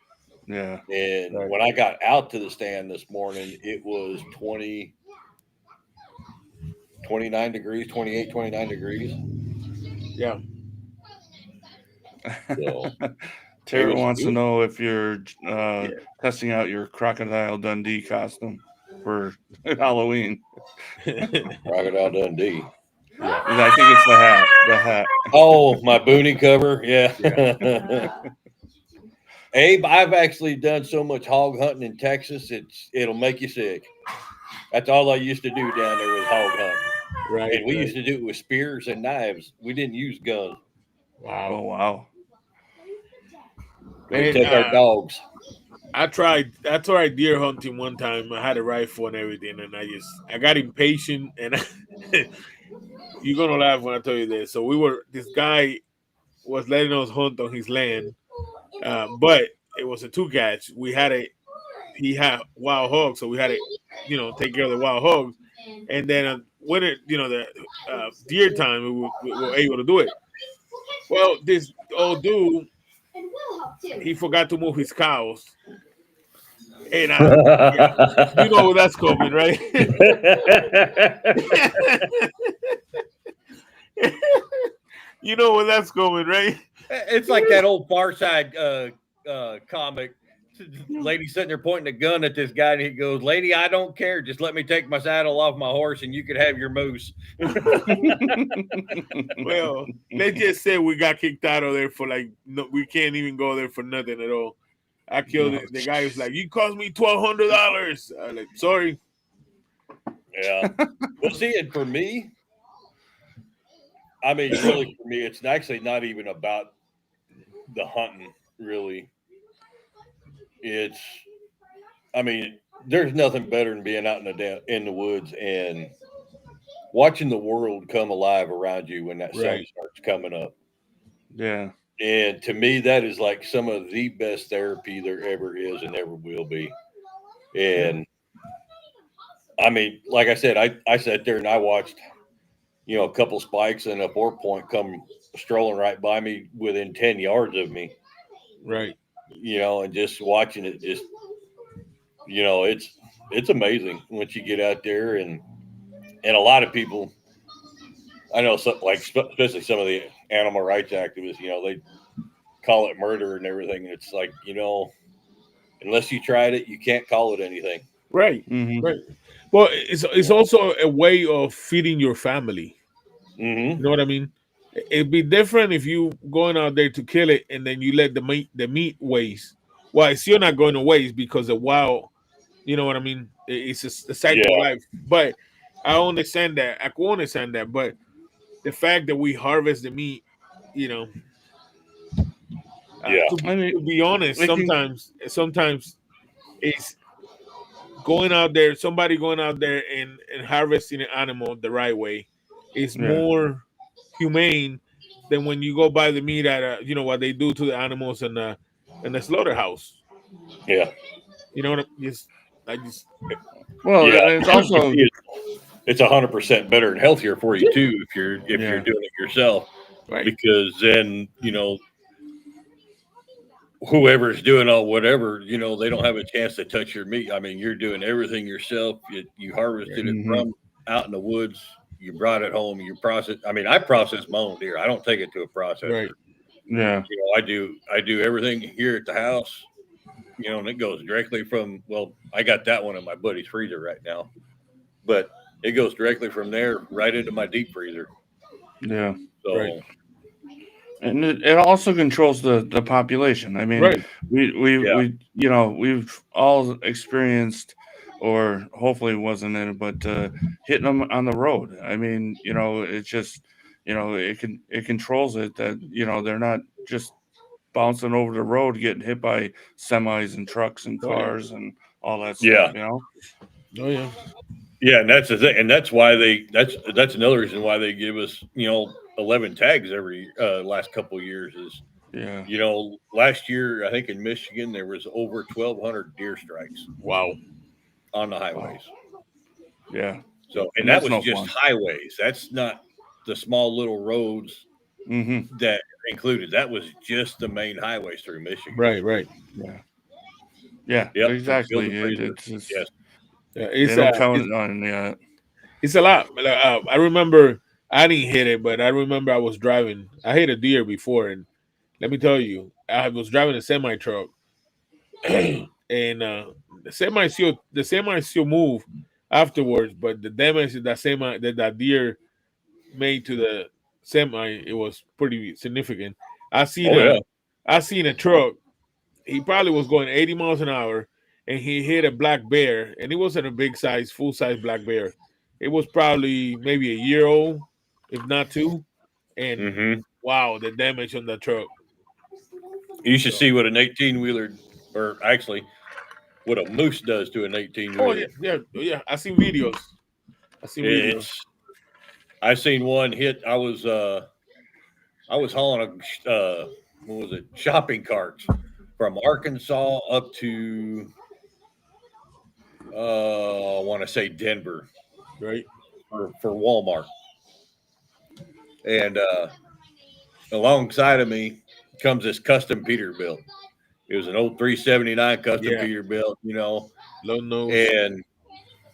Yeah. And Right. when I got out to the stand this morning, it was 29 degrees, 28, 29 degrees. Yeah. So Tara wants it to was know if you're Yeah. testing out your Crocodile Dundee costume for Halloween. Crocodile Dundee. Yeah. I think it's the hat. The hat. Oh, my booty cover. Yeah. Yeah. Abe, I've actually done so much hog hunting in Texas, it'll make you sick. That's all I used to do down there was hog hunt. Right. And we Right. used to do it with spears and knives. We didn't use guns. Oh Wow. wow. We'd Man, take our dogs. I tried deer hunting one time. I had a rifle and everything, and I got impatient, and you're gonna laugh when I tell you this. So this guy was letting us hunt on his land, but it was a two catch. He had wild hogs, so we had to, take care of the wild hogs, and then when the deer time, we were able to do it. Well, this old dude, he forgot to move his cows, and yeah, you know where that's coming, right? You know where that's going, right? It's like that old Far Side comic. Lady sitting there pointing a gun at this guy, and he goes, "Lady, I don't care. Just let me take my saddle off my horse, and you could have your moose." Well, let's just say we got kicked out of there for like no, we can't even go there for nothing at all. I killed it. The guy was like, "You cost me $1,200." I'm like, "Sorry." Yeah. Well, see, and for me, I mean, really, for me, it's actually not even about the hunting. Really, it's. I mean, there's nothing better than being out in the woods and watching the world come alive around you when that sun Right. starts coming up. Yeah. And to me, that is like some of the best therapy there ever is and ever will be. And I mean, like I said, I sat there and I watched, a couple spikes and a 4 point come strolling right by me within 10 yards of me, Right. and just watching it it's amazing once you get out there and a lot of people, I know, especially some of the animal rights activists, they call it murder and everything. And it's like, unless you tried it, you can't call it anything. Right. Mm-hmm. Right. Well, it's also a way of feeding your family. You Mm-hmm. know what I mean? It'd be different if you going out there to kill it and then you let the meat waste. Well, it's you're not going to waste because the wild. You know what I mean? It's a cycle of Yeah, life. But I understand that. I can understand that. But the fact that we harvest the meat, you know, yeah, to, I mean, to be honest, we can. sometimes it's going out there. Somebody going out there and harvesting an animal the right way is Yeah. more humane than when you go buy the meat at what they do to the animals in the slaughterhouse. yeah, You know what? I just Well, yeah. it's also. It's 100% better and healthier for you yeah, too if you're Yeah. doing it yourself, right, because then whoever's doing all whatever, they don't have a chance to touch your meat. I mean, you're doing everything yourself. You yeah, harvested it Mm-hmm. from out in the woods. You brought it home. You process. I mean, I process my own deer. I don't take it to a processor. right, Yeah. I do everything here at the house. And it goes directly from. Well, I got that one in my buddy's freezer right now, but it goes directly from there right into my deep freezer. Yeah. right, So And it also controls the population. I mean, right. yeah, we've all experienced, or hopefully wasn't in it, but hitting them on the road. I mean, it's just, it controls it that they're not just bouncing over the road, getting hit by semis and trucks and Oh yeah, cars and all that yeah. stuff. oh yeah, Yeah, and that's the thing, and that's why that's another reason why they give us 11 tags every last couple of years is Yeah. last year I think in Michigan there was over 1,200 deer strikes wow, on the Wow. highways. Yeah. So and And that that's was no just fun. highways. That's not the small little roads Mm-hmm. that are included. That was just the main highways through Michigan. right, right. Yeah. Yeah. Yep, from field Exactly. to freezer. It's just Yes. Yeah, they don't count it on. Yeah. it's a lot. I remember I didn't hit it, but I remember I was driving. I hit a deer before, and let me tell you, I was driving a semi truck, and the semi still move afterwards, but the damage that deer made to the semi, it was pretty significant. I seen Oh a yeah. I seen a truck. He probably was going 80 miles an hour, and he hit a black bear, and it wasn't a big size, full size black bear. It was probably maybe a year old, if not two. And Hmm. wow, the damage on the truck. You should So, see what an 18-wheeler, or actually what a moose does to an 18 oh yeah, wheeler. yeah, yeah. I seen videos. I seen videos. It's I seen one hit. I was hauling a what was it, shopping carts from Arkansas up to I want to say Denver Right? for Walmart, and alongside of me comes this custom Peterbilt. It was an old 379 custom Yeah. Peterbilt, Lord knows. and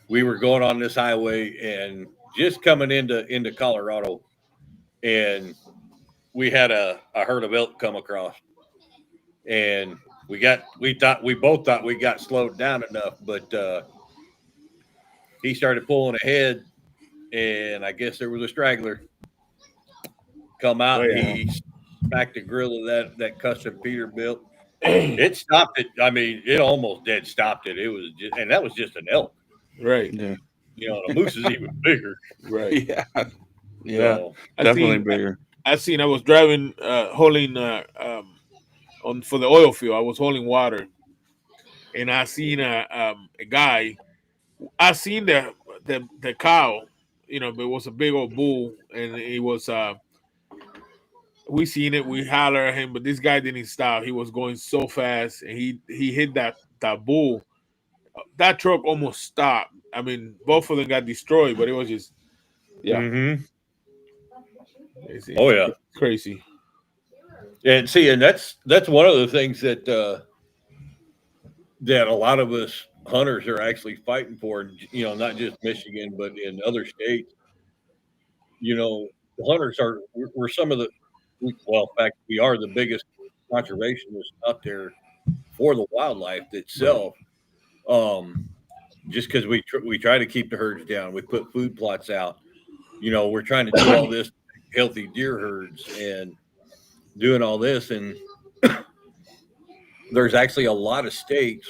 we were going on this highway and just coming into Colorado, and we had a herd of elk come across, and we both thought we got slowed down enough, but he started pulling ahead, and I guess there was a straggler come Oh out, and yeah. he smacked the grill of that custom Peterbilt. It stopped it. I mean, it almost dead stopped it. It was just, and that was just an elk. Right. Yeah. You know, the moose is even bigger. Right. Yeah. Yeah. So Definitely bigger. I was driving, hauling on for the oil field. I was hauling water, and I seen a guy. I seen the cow. You know, but it was a big old bull, and it was we seen it. We holler at him, but this guy didn't stop. He was going so fast, and he hit that bull. That truck almost stopped. I mean, both of them got destroyed, but it was just yeah. mm-hmm. It's Oh yeah. crazy. And see, and that's one of the things that that a lot of us hunters are actually fighting for. You know, not just Michigan, but in other states. You know, the hunters we're some of the well, in fact, we are the biggest conservationists out there for the wildlife Right. itself. Just because we try to keep the herds down, we put food plots out. You know, we're trying to do all this healthy deer herds and doing all this, and there's actually a lot of states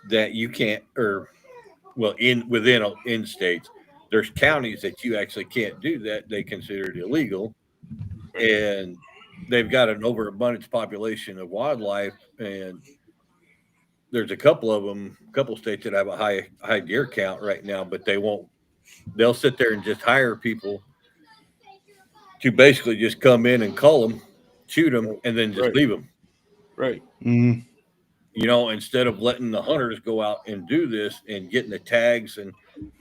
that you can't, or well, in states, there's counties that you actually can't do that. They consider it illegal, Right. and they've got an overabundance population of wildlife, and there's a couple of them, a couple states that have a high deer count right now, but they won't. They'll sit there and just hire people to basically just come in and cull them, shoot them, and then just Right. leave them. Right. Mm-hmm. You know, instead of letting the hunters go out and do this and getting the tags and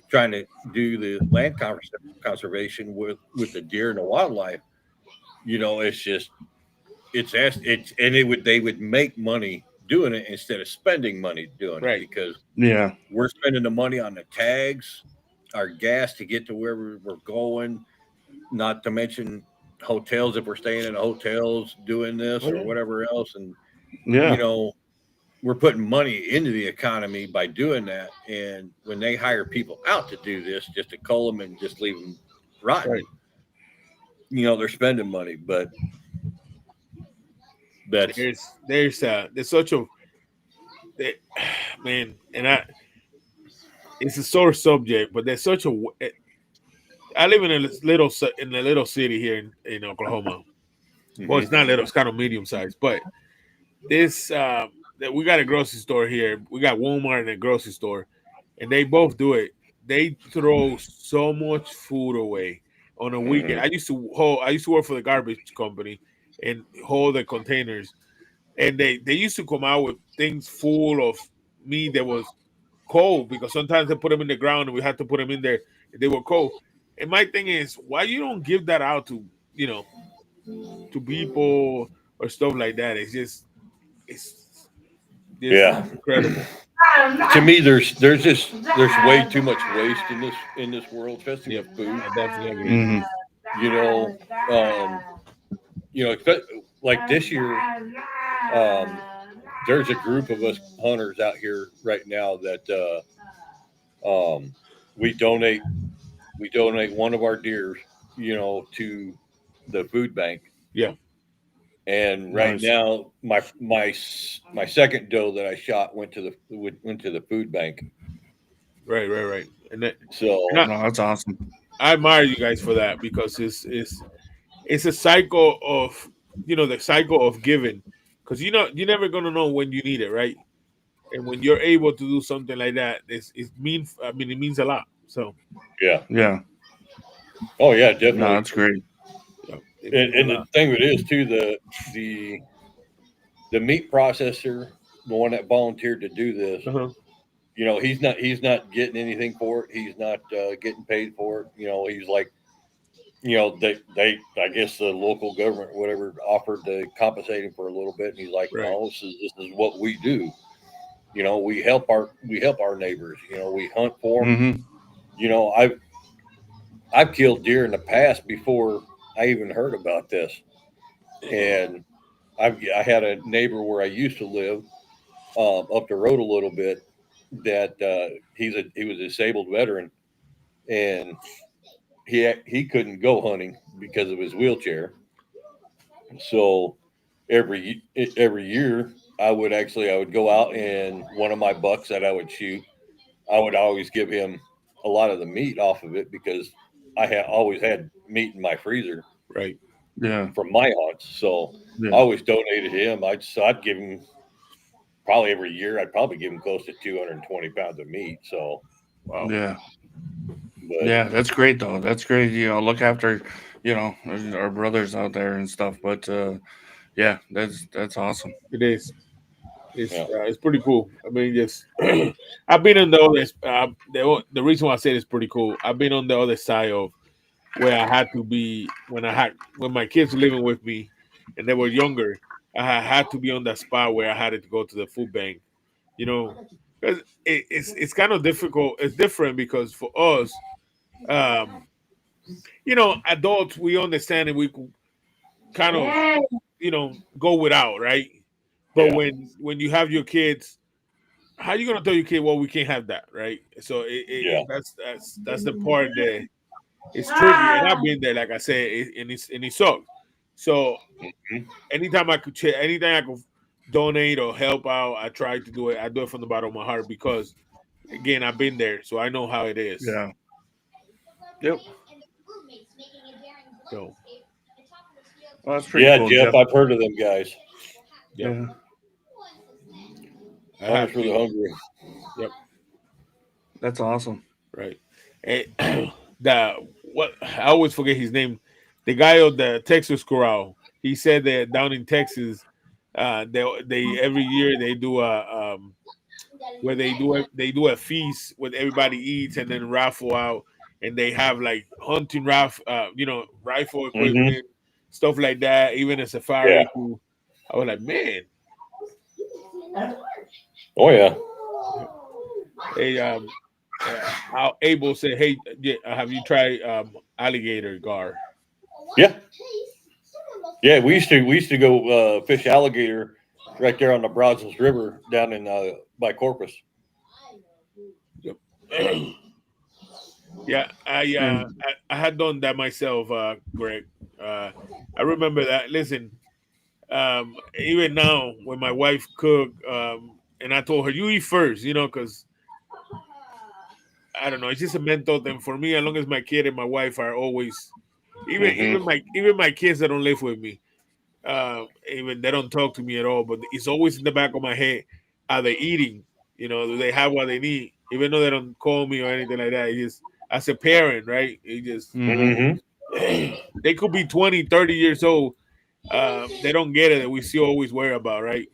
trying to do the land conservation with the deer and the wildlife. You know, it's just it's and they would make money doing it instead of spending money doing it, Right. because Yeah. we're spending the money on the tags, our gas to get to where we're going, not to mention hotels if we're staying in hotels doing this Oh, or yeah. whatever else. And you Yeah. know, we're putting money into the economy by doing that. And when they hire people out to do this, just to cull them and just leave them rotten, Right. you know, they're spending money. But that's There's such a they, man, and it's a sore subject, but there's such a. I live in a little city here in Oklahoma. Well, it's not little; it's kind of medium sized. But this that we got a grocery store here. We got Walmart and a grocery store, and they both do it. They throw so much food away on a weekend. I used to work for the garbage company and hold the containers, and they used to come out with things full of meat that was cold, because sometimes they put them in the ground and we had to put them in there. And they were cold. And my thing is, why you don't give that out to to people or stuff like that? It's just yeah. incredible. To me, there's way too much waste in this world, especially Yep, with food. I definitely agree. Mm-hmm. You know, you know, like this year, there's a group of us hunters out here right now that we donate one of our deers, you know, to the food bank. Yeah, And right Nice. now, my second doe that I shot went to the food bank. right. And So No, that's awesome. I admire you guys for that, because it's a cycle of the cycle of giving, because you're never gonna know when you need it, right? And when you're able to do something like that, it means a lot. So yeah, Yeah. oh yeah, No, definitely. that's great. yeah, it means a And the lot. thing of it is too, the the meat processor, the one that volunteered to do this, Uh-huh. you know, he's not getting anything for it. He's not getting paid for it. You know, he's like, you know, they I guess the local government or whatever offered to compensate him for a little bit, and he's like, Right. no, this is what we do. You know, we help our neighbors. You know, we hunt for them. Mm-hmm. You know, I've killed deer in the past before I even heard about this, and I had a neighbor where I used to live up the road a little bit that he was a disabled veteran, and he couldn't go hunting because of his wheelchair. So every year I would go out, and one of my bucks that I would shoot, I would always give him a lot of the meat off of it because I had always had meat in my freezer Right. Yeah. from my hunts. So I Yeah. always donated to him. I'd give him probably every year. I'd probably give him close to 220 pounds of meat. So, Wow. Yeah. but Yeah. That's great though. That's great. Look after, our brothers out there and stuff. But yeah, that's awesome. It is. yeah, It's pretty cool. I mean, just I've been on the other. The reason why I say it's pretty cool. I've been on the other side of where I had to be when my kids were living with me, and they were younger. I had to be on that spot where I had to go to the food bank. You know, 'cause it's kind of difficult. It's different because for us, um, adults we understand and we could kind of go without, right? But yeah, when you have your kids, how you gonna tell your kid, well, we can't have that, right? So yeah, that's the part that it's tricky, and I've been there, like I said, and it sucks. So mhm, anything I could donate or help out, I try to do it. I do it from the bottom of my heart because, again, I've been there, so I know how it is. Yeah. Yep. So Well, that's pretty yeah. cool, Jeff, Jeff. I've heard of them guys. yep, Yeah. I Hunters have for the to. hungry. Yep, That's awesome. right. And the what I always forget his name. The guy of the Texas Corral. He said that down in Texas, they every year they do a where they do a feast where everybody eats and then raffle out, and they have like hunting rifle Hmm. equipment, stuff like that, even a Yeah. safari too. I was like, man, Oh yeah. hey, how Abel said, hey, yeah, have you tried alligator gar? Yeah. Yeah. We used to go fish alligator right there on the Brazos River down in by Corpus. Yep. Yeah, And I had done that myself, Greg. I remember that. Listen, even now when my wife cooked, and I told her you eat first, because I don't know, it's just a mental thing for me. As long as my kid and my wife are always, even Hmm. even my kids that don't live with me, even they don't talk to me at all, but it's always in the back of my head. Are they eating? Do they have what they need? Even though they don't call me or anything like that, it just as a parent, right? It just hmm Hmm. they could be 20, 30 years old. They don't get it that we still always worry about, right?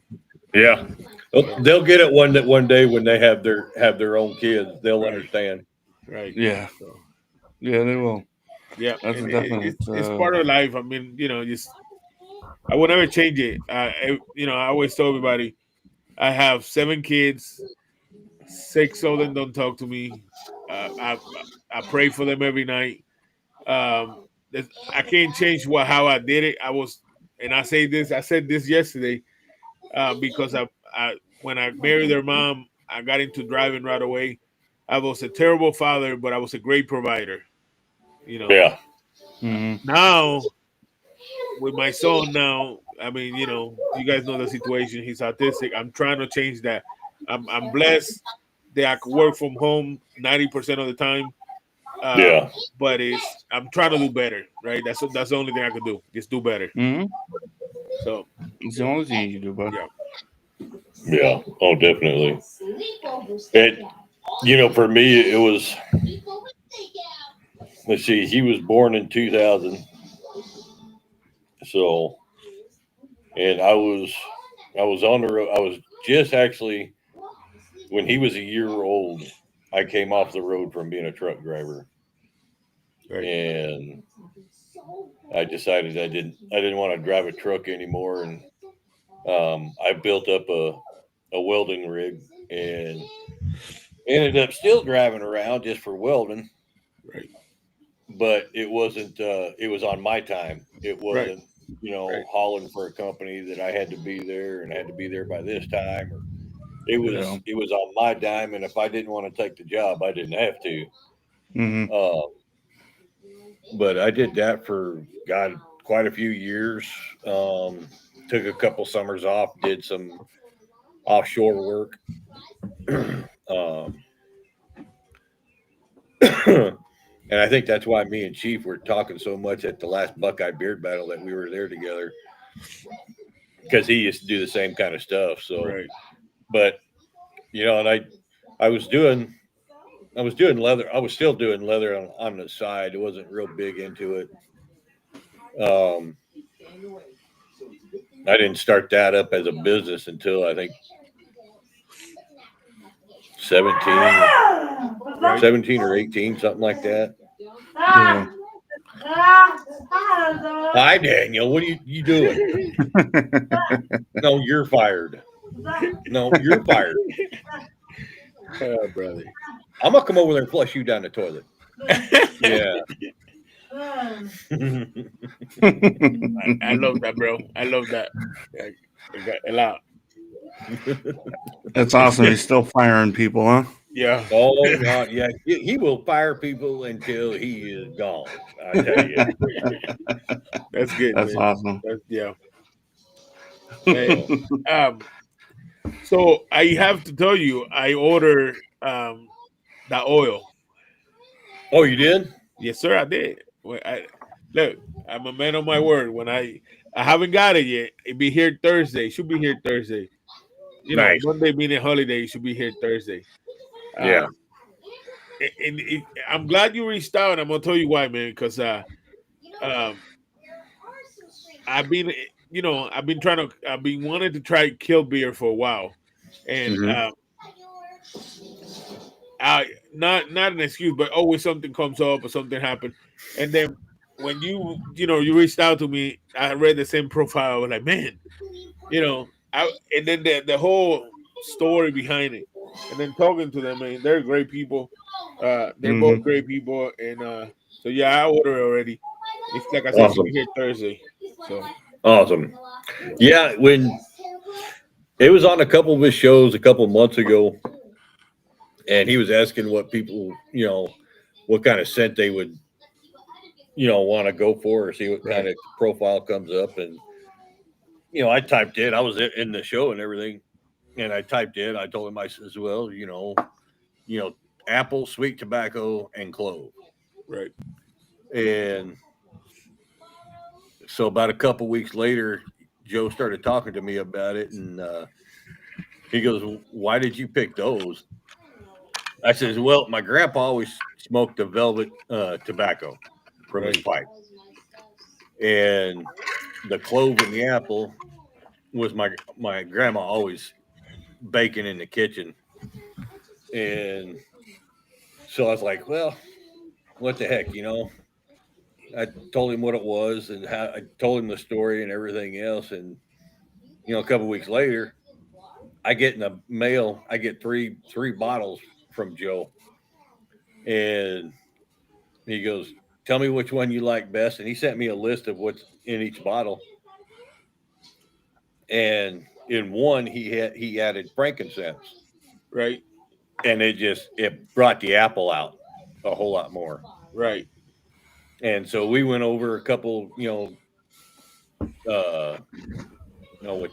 Yeah. So They'll get it one day when they have their own kids. They'll right, understand. right. yeah, So yeah, they will. yeah, That's a and definite. it's part of life. I mean, just I will never change it. I always tell everybody I have 7 kids. 6 of them don't talk to me. I pray for them every night. I can't change how I did it. And I said this yesterday, because when I married their mom, I got into driving right away. I was a terrible father, but I was a great provider. You know. Yeah. Hmm Now with my son, I mean, you guys know the situation. He's autistic. I'm trying to change that. I'm blessed that I could work from home 90% of the time. Um, Yeah. but I'm trying to do better, right? That's the only thing I could do. Just do better. hmm So It's the only thing you can do, bud. yeah, Yeah. Oh, definitely. It. For me, it was. Let's see. He was born in 2000, so and I was on the road. I was just actually when he was a year old. I came off the road from being a truck driver, right, and I decided I didn't want to drive a truck anymore, and I built up a welding rig and ended up still driving around just for welding, right, but it wasn't. It was on my time. It right, wasn't. Right. hauling for a company that I had to be there and had to be there by this time. Or it was on my dime, and if I didn't want to take the job, I didn't have to. Mm-hmm. But I did that for quite a few years. Took a couple summers off, did some offshore work. um, and I think that's why me and Chief were talking so much at the last Buckeye Beard Battle that we were there together, because he used to do the same kind of stuff. So, Right. but and I was doing leather. I was still doing leather on the side. It wasn't real big into it. I didn't start that up as a business until I think 17, Right. 17 or 18, something like that. Yeah. Hi, Daniel. What are you doing? No, you're fired. No, you're fired. Oh, brother. I'm gonna come over there and flush you down the toilet. Yeah. I love that, bro. I love that. I got a lot. That's awesome. He's still firing people, huh? Yeah. Oh God, yeah. He will fire people until he is gone. I tell you. That's good, That's man. awesome. Yeah. Hey, so I have to tell you, I ordered the oil. Oh, you did? Yes, sir, I did. Look, I'm a man of my word. When I haven't got it yet. It'll be here Thursday. It should be here Thursday. Nice. Monday being a holiday, it should be here Thursday. Yeah. I'm glad you reached out, and I'm gonna tell you why, man. Because I've been, I've been wanting to try kill beer for a while, and Mhm. not an excuse, but always something comes up or something happened, and then when you reached out to me, I read the same profile. I was like, man, and then the whole story behind it, and then talking to them, man, they're great people. They're both Mhm. great people, and so yeah, I ordered already. It's like I said, it should Awesome. be here Thursday. So Awesome. Yeah, when it was on a couple of his shows a couple of months ago, and he was asking what people, what kind of scent they would, want to go for, or see what kind right, of profile comes up. And, I typed in, I was in the show and everything, and I typed in, I told him, I says, well, apple, sweet tobacco, and clove. right, And so about a couple weeks later, Joe started talking to me about it, and he goes, "Why did you pick those?" I says, "Well, my grandpa always smoked the velvet tobacco from his right, pipe, and the clove and the apple was my grandma always baking in the kitchen." And so I was like, "Well, what the heck, I told him what it was and how I told him the story and everything else, and a couple weeks later, I get in the mail. I get three bottles from Joe, and he goes, "Tell me which one you like best." And he sent me a list of what's in each bottle. And in one, he added frankincense, right, and it brought the apple out a whole lot more. right. And so we went over a couple, what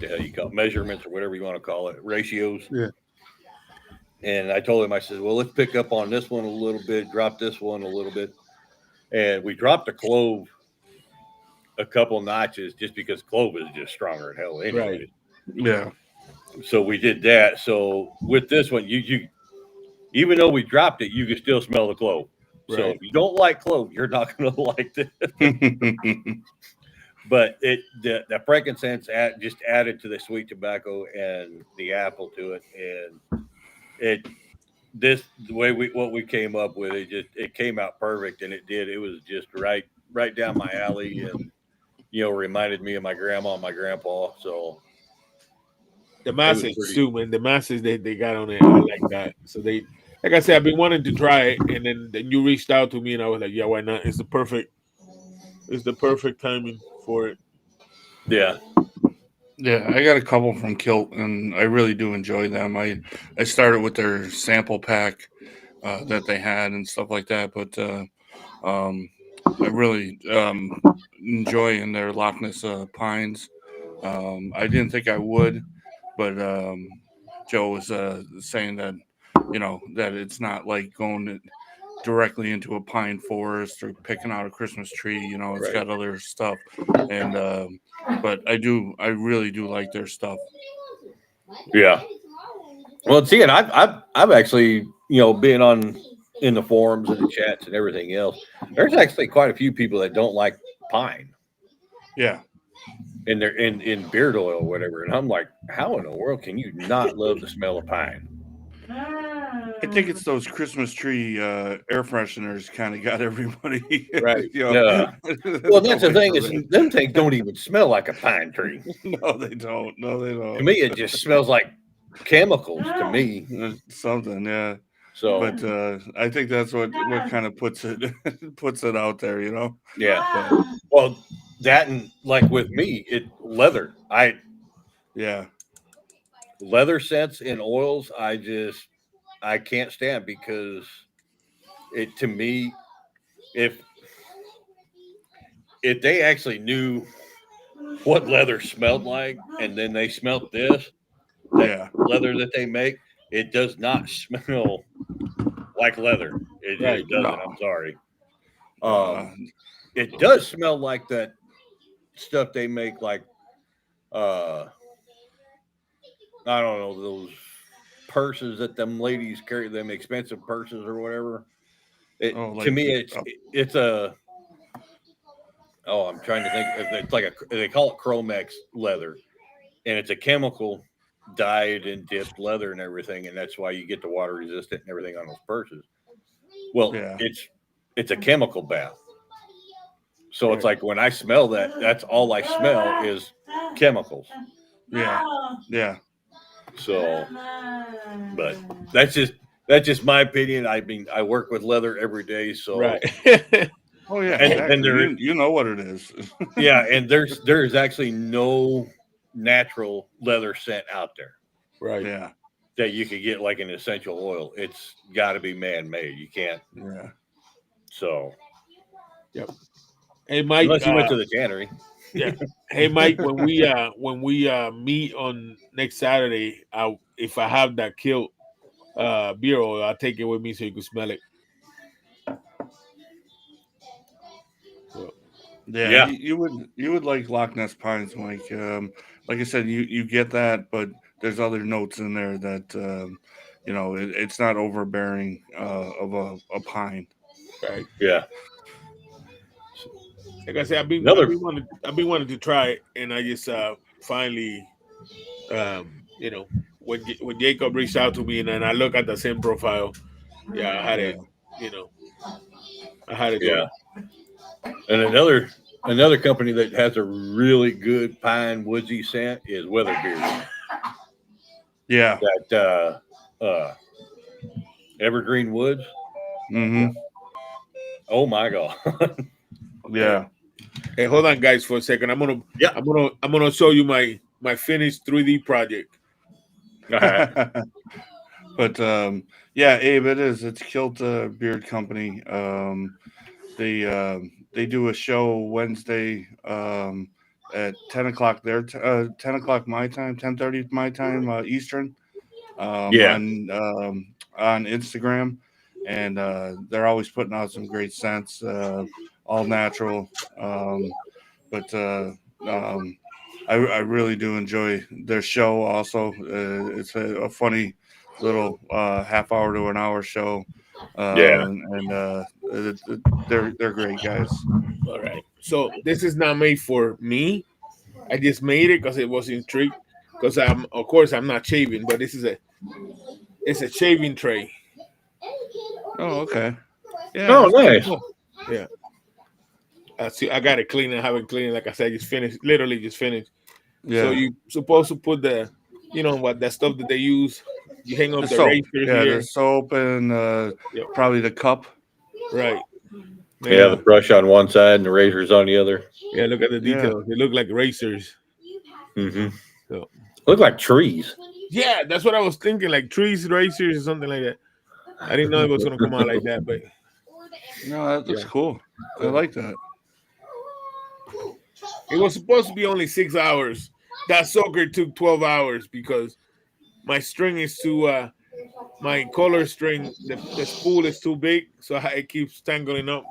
the hell you call it, measurements or whatever you want to call it, ratios. Yeah. And I told him, I said, well, let's pick up on this one a little bit, drop this one a little bit. And we dropped the clove a couple notches just because clove is just stronger than hell anyway. Right. Yeah. So we did that. So with this one, you even though we dropped it, you can still smell the clove. So Right. if you don't like clove, you're not going to like this. But the frankincense just added to the sweet tobacco and the apple to it, and the way what we came up with, it came out perfect, and it did. It was just right down my alley, and reminded me of my grandma and my grandpa. So The it was message pretty. too, man. The message they got on it, I like that. So like I said, I've been wanting to try it, and then you reached out to me, and I was like, yeah, why not? It's the perfect timing for it. Yeah. Yeah, I got a couple from Kilt, and I really do enjoy them. I started with their sample pack that they had and stuff like that, but I really enjoy in their Loch Ness pines. I didn't think I would, but Joe was saying that that it's not like going directly into a pine forest or picking out a Christmas tree. It's Right. got other stuff, and but I really do like their stuff. Yeah. Well, see, and I've actually been on in the forums and the chats and everything else. There's actually quite a few people that don't like pine Yeah, in their in beard oil or whatever, and I'm like, how in the world can you not love the smell of pine? I think it's those Christmas tree air fresheners kind of got everybody. Right. Yeah. Well, that's the thing is them things don't even smell like a pine tree. No, they don't. No, they To don't. me, it just smells like chemicals to me. Something, yeah. So, But I think that's what kind of puts it out there, yeah. But, Well, that and like with me, leather. Leather scents and oils. I can't stand because it to me, if they actually knew what leather smelled like, and then they smelled this, that leather that they make, it does not smell like leather. It just doesn't. No. I'm sorry. It does smell like that stuff they make, like I don't know, those purses that them ladies carry, them expensive purses or whatever. To me, it's a. Oh, I'm trying to think. It's like they call it Chromex leather, and it's a chemical dyed and dipped leather and everything, and that's why you get the water resistant and everything on those purses. Well, it's a chemical bath. So it's like when I smell that, that's all I smell is chemicals. Yeah. So, but that's just my opinion. I work with leather every day, so right. Oh yeah, and there, you know what it is. Yeah, and there is actually no natural leather scent out there. Right. Yeah. That you could get like an essential oil. It's got to be man made. You can't. Yeah. So. Yep. Hey Mike, unless you went to the tannery. Yeah. Hey Mike, when we meet on next Saturday, if I have that Kilt beer oil, I'll take it with me so you can smell it. So, yeah. You would like Loch Ness pines, Mike. Like I said, you get that, but there's other notes in there that it's not overbearing of a pine. right. Yeah. Like I said, I've been wanting to try it, and I just finally, when Jacob reached out to me, and then I look at the same profile, I had it, I had it. Yeah. And another company that has a really good pine woodsy scent is Weatherbeard. Yeah. That Evergreen Woods. Mm-hmm. Oh my God. Yeah. Hey, hold on, guys, for a second. I'm gonna show you my finished 3D project. All right. But Abe, it's Kilt Beard Company. They do a show Wednesday at 10:00 their 10:00 my time, 10:30 my time Eastern. On Instagram, and they're always putting out some great scents, all natural. But I really do enjoy their show. Also, it's a funny little half hour to an hour show. And they're great guys. All right. So this is not made for me. I just made it because it was intrigued. Because I'm not shaving, but it's a shaving tray. Oh, okay. Yeah. Oh, nice. Cool. Yeah. See, I got it clean. I haven't cleaned. Like I said, literally just finished. Yeah. So you supposed to put that stuff that they use. You hang up the razors here. Here. The soap and probably the cup. Right. Yeah, the brush on one side and the razors on the other. Yeah, look at the Yeah. details. They look like racers. Mm-hmm. So Look like trees. yeah, that's what I was thinking, like trees racers or something like that. I didn't know it was gonna come out like that, but No, that looks yeah. cool. I like that. It was supposed to be only 6 hours. That sucker took 12 hours because my string is too my color string, the spool is too big, so it keeps tangling up.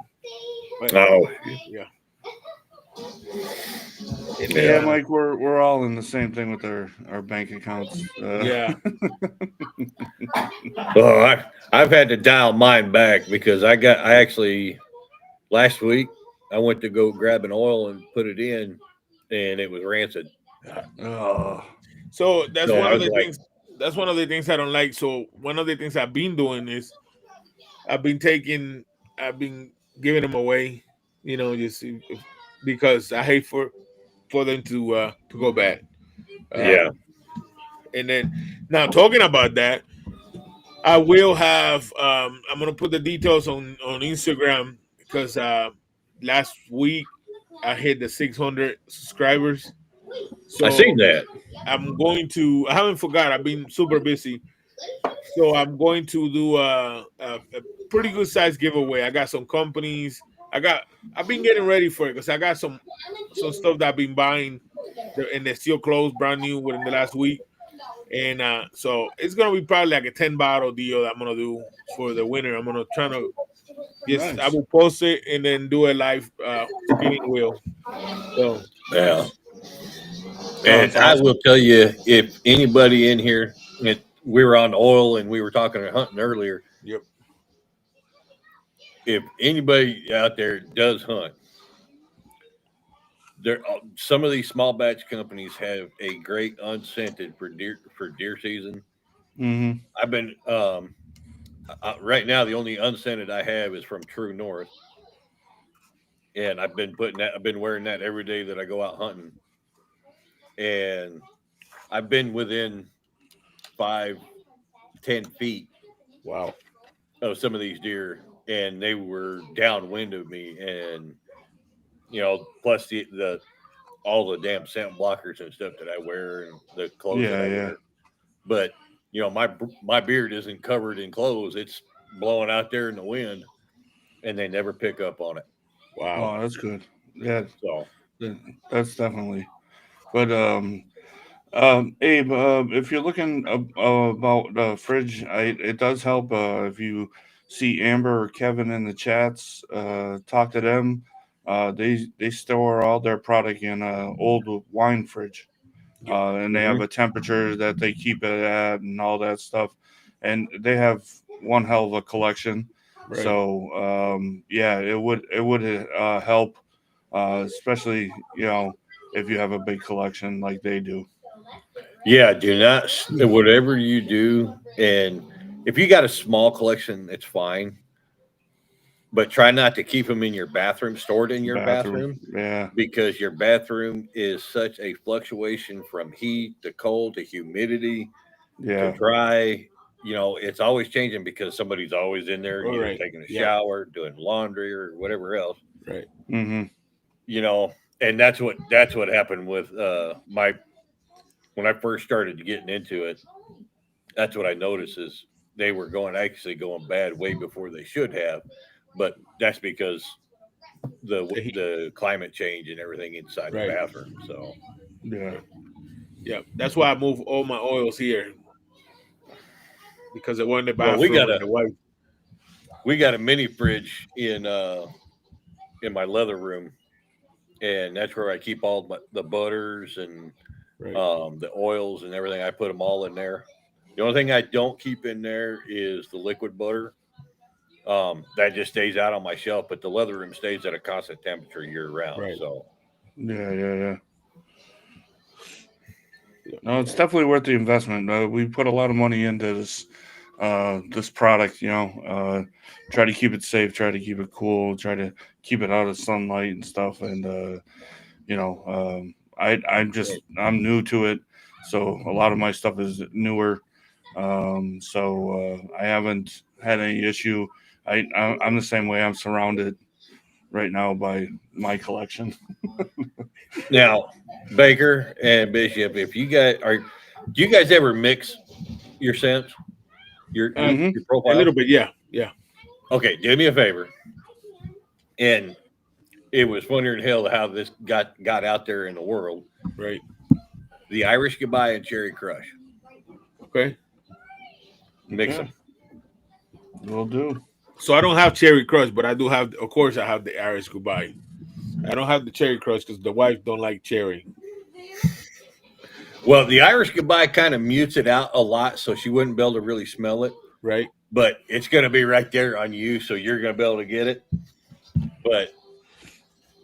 But Oh, yeah. And Yeah, then yeah. Mike, we're all in the same thing with our bank accounts. yeah. Well, I've had to dial mine back because I actually last week I went to go grab an oil and put it in, and it was rancid. Oh, So that's So one I of was the like, things. That's one of the things I don't like. So one of the things I've been doing is I've been taking, I've been giving them away. You know, just because I hate for them to go bad. yeah, And then now talking about that, I will have. I'm gonna put the details on Instagram because last week I hit the 600 subscribers. I seen So that. I'm going to. I haven't forgot. I've been super busy. So I'm going to do a pretty good size giveaway. I got some companies. I've been getting ready for it because I got some stuff that I've been buying, and they're still closed, brand new within the last week. And so it's gonna be probably like a 10 bottle deal that I'm gonna do for the winner. I'm gonna try to just I nice. will post it and then do a live spinning wheel. So Yeah, No, and it's I awesome. will tell you, if anybody in here, we were on oil and we were talking to hunting earlier. yep, If anybody out there does hunt, there some of these small batch companies have a great unscented for deer season. Mm-hmm. I've been right now the only unscented I have is from True North, and I've been wearing that every day that I go out hunting, and I've been within 5-10 feet wow, of some of these deer, and they were downwind of me, and plus the all the damn scent blockers and stuff that I wear and the clothes that Yeah, I yeah. wear. But my beard isn't covered in clothes; it's blowing out there in the wind, and they never pick up on it. wow. Oh, that's good. Yeah, So that's definitely. But Abe, if you're looking about the fridge, it does help if you see Amber or Kevin in the chats. Talk to them. They store all their product in a old wine fridge, and they have mhm. a temperature that they keep it at and all that stuff. And they have one hell of a collection. Right. So yeah, it would help, especially if you have a big collection like they do. Yeah, do not whatever you do, and if you got a small collection, it's fine. But try not to keep them in your bathroom, stored in your Bathroom, bathroom, yeah, because your bathroom is such a fluctuation from heat to cold to humidity to yeah, dry. It's always changing because somebody's always in there, All either right. taking a Yeah. shower, doing laundry, or whatever else. Right. mm-hmm, And that's what happened with my when I first started getting into it. That's what I noticed is they were going bad way before they should have, but that's because the climate change and everything inside the Right. bathroom. So yeah. Yeah. That's why I move all my oils here because they were in the well, we bathroom got and a the wife. we got a mini fridge in my leather room, and that's where I keep all the butters and Right. the oils and everything. I put them all in there. The only thing I don't keep in there is the liquid butter. That just stays out on my shelf, but the leather room stays at a constant temperature year round. Right. So Yeah, yeah, yeah. Yeah. No, it's definitely worth the investment. We put a lot of money into this product. Try to keep it safe, try to keep it cool, try to keep it out of sunlight and stuff. And Right. I'm new to it, so a lot of my stuff is newer. So I haven't had any issue. I'm the same way. I'm surrounded right now by my collection. Now, Baker and Bishop, if you guys do you guys ever mix your scents, your Mhm. your A profile? little bit, yeah. Okay, do me a favor. And it was funnier than hell how this got out there in the world. Right. The Irish Goodbye and Cherry Crush. Okay. Mix Okay. them. Will do. So I don't have Cherry Crush, but I do have, of course, I have the Irish Goodbye. I don't have the Cherry Crush because the wife don't like cherry. Well, the Irish Goodbye kind of mutes it out a lot, so she wouldn't be able to really smell it. Right. But it's going to be right there on you, so you're going to be able to get it. But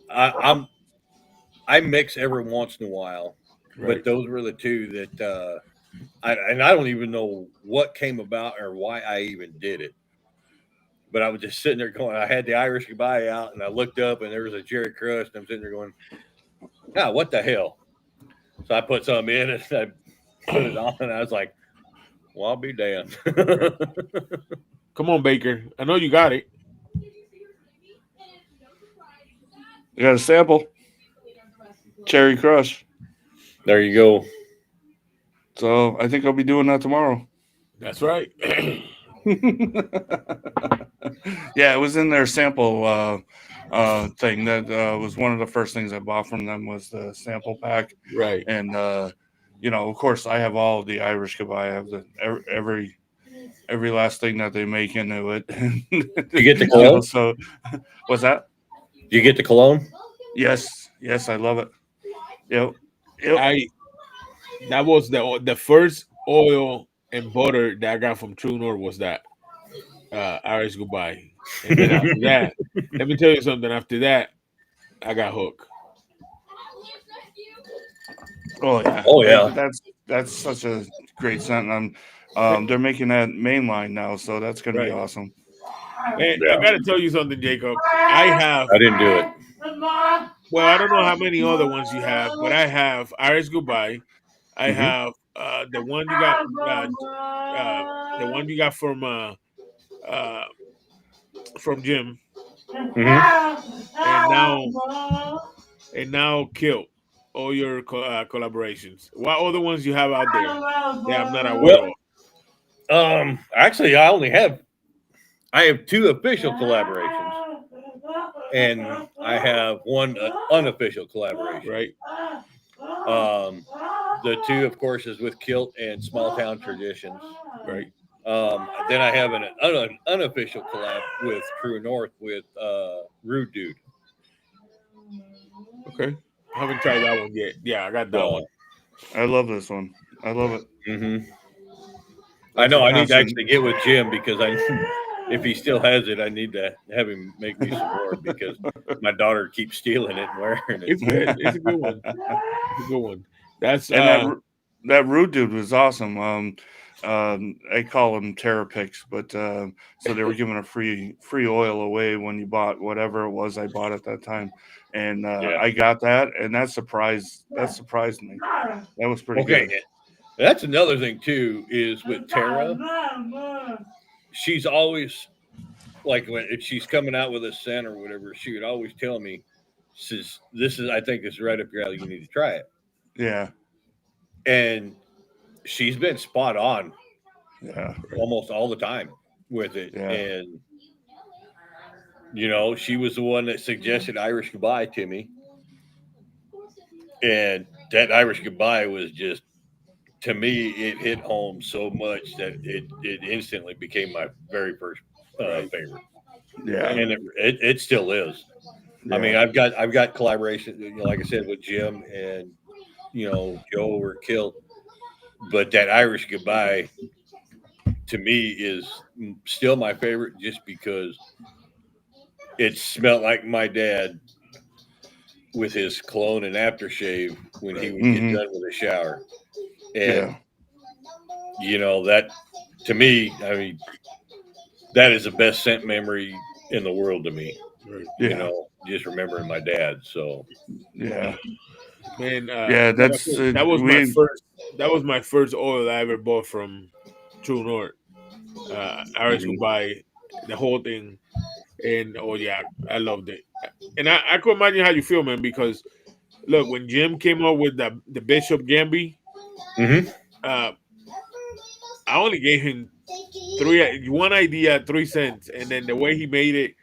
I mix every once in a while. Right. But those were the two that I don't even know what came about or why I even did it. But I was just sitting there going, I had the Irish Goodbye out, and I looked up, and there was a Cherry Crush, and I'm sitting there going, "Ah, what the hell?" So I put some in, and I put it on, and I was like, "Well, I'll be damned." Come on, Baker. I know you got it. I got a sample. Cherry Crush. There you go. So I think I'll be doing that tomorrow. That's right. Yeah, it was in their sample thing. That was one of the first things I bought from them was the sample pack. Right. And of course, I have all of the Irish Goodbye. I have every last thing that they make into it. You get the cologne? So, what's that? You get the cologne? Yes, I love it. Yep. That was the first oil and butter that I got from True North was that Irish Goodbye. And then after that, let me tell you something. After that, I got hooked. Oh yeah. Oh yeah. That's such a great scent. And they're making that main line now, so that's gonna be awesome. Man, Yeah. I gotta tell you something, Jacob. I didn't do it. Well, I don't know how many other ones you have, but I have Irish Goodbye. I have the one you got, the one you got from Jim, and now Kill all your collaborations. What other ones you have out there that I'm not aware of? Actually, I have two official collaborations, and I have one unofficial collaboration. Right. The two, of course, is with Kilt and Small Town Traditions. Right. Then I have an unofficial collab with True North with Rude Dude. Okay. I haven't tried that one yet. Yeah, I got that one. I love this one. I love it. Mm-hmm. I know. I need to actually get with Jim because if he still has it, I need to have him make me some more because my daughter keeps stealing it and wearing it. It's good. It's a good one. It's a good one. That's that Rude Dude was awesome. I call them Terra Picks, but so they were giving a free oil away when you bought whatever it was I bought at that time, and I got that, and that surprised me. That was pretty good. That's another thing too is with Tara. She's always like if she's coming out with a scent or whatever, she would always tell me, "This is I think this is right up your alley. You need to try it." Yeah, and she's been spot on. Yeah, almost all the time with it, Yeah. and she was the one that suggested Irish Goodbye to me, and that Irish Goodbye was just. To me, it hit home so much that it instantly became my very first favorite. Yeah, and it still is. Yeah. I mean, I've got collaboration, like I said, with Jim and Joe or Kilt, but that Irish Goodbye to me is still my favorite, just because it smelled like my dad with his cologne and aftershave when he would get done with a shower. And that to me, I mean, that is the best scent memory in the world to me. Yeah. Just remembering my dad. So Yeah, man. That was my first oil I ever bought from True North. Irish Goodbye, the whole thing. And oh yeah, I loved it. And I could imagine how you feel, man, because look, when Jim came up with the Bishop Gamby, Mm-hmm. uh, I only gave him one idea, 3 cents, and then the way he made it,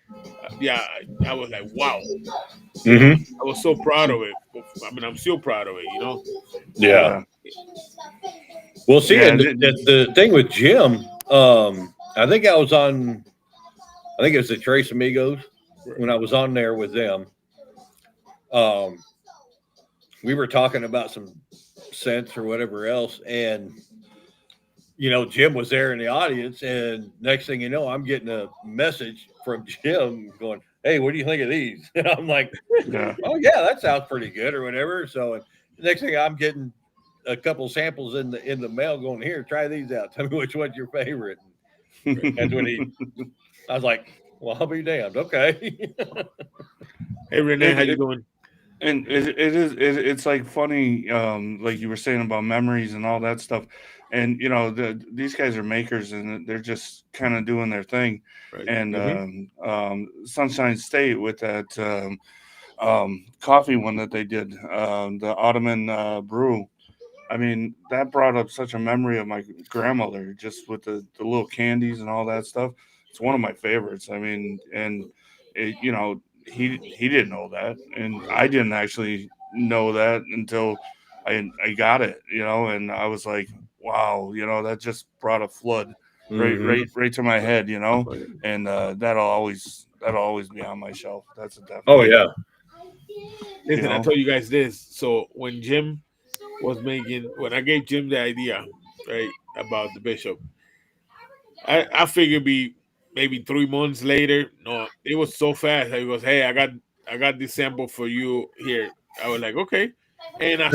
yeah, I was like, wow, Mm-hmm. I was so proud of it. I mean, I'm still proud of it. Yeah. Uh, Yeah. Well, see, Yeah. and the thing with Jim, I think I was on. I think it was the Trace Amigos when I was on there with them. Um, we were talking about some scents or whatever else, and Jim was there in the audience, and next thing you know, I'm getting a message from Jim going, "Hey, what do you think of these?" And I'm like, Yeah. "Oh yeah, that sounds pretty good," or whatever. So the next thing I'm getting a couple samples in the mail, going, "Here, try these out. Tell me which one's your favorite." That's when I was like, "Well, I'll be damned." Okay. hey Renee, it, how you it, doing? and it's like funny, like you were saying about memories and all that stuff. And these guys are makers, and they're just kind of doing their thing. Right. And Mm-hmm. Sunshine State with that coffee one that they did, the Ottoman brew. I mean, that brought up such a memory of my grandmother, just with the little candies and all that stuff. It's one of my favorites. I mean, and he didn't know that, and I didn't actually know that until I got it, and I was like, wow, that just brought a flood Mm-hmm. right to my head, Oh, yeah. and that'll always be on my shelf. That's a Oh definite, yeah. you Listen, I know, told you guys this. So when I gave Jim the idea, right, about the Bishop, I figured be maybe 3 months later. No, it was so fast. He goes, "Hey, I got this sample for you here." I was like, "Okay," and I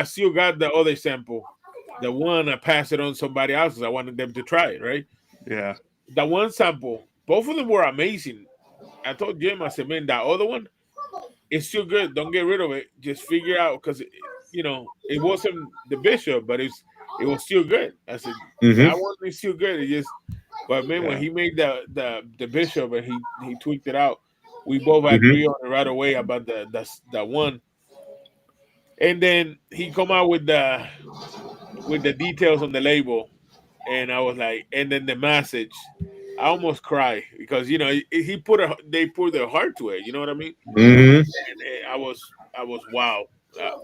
still got the other sample, the one I passed it on somebody else. I wanted them to try it, right? yeah, The one sample, both of them were amazing. I told Jim, I said, "Man, that other one, it's still good. Don't get rid of it. Just figure out because it wasn't the Bishop, but it was still good." I said, "That Mm-hmm. one is still good. It just." But man, when yeah, he made the Bishop and he tweaked it out, we both agree Mm-hmm. on it right away about the one. And then he come out with the details on the label, and I was like, and then the message, I almost cry because they put their heart to it. You know what I mean? Mm-hmm. And I was wow,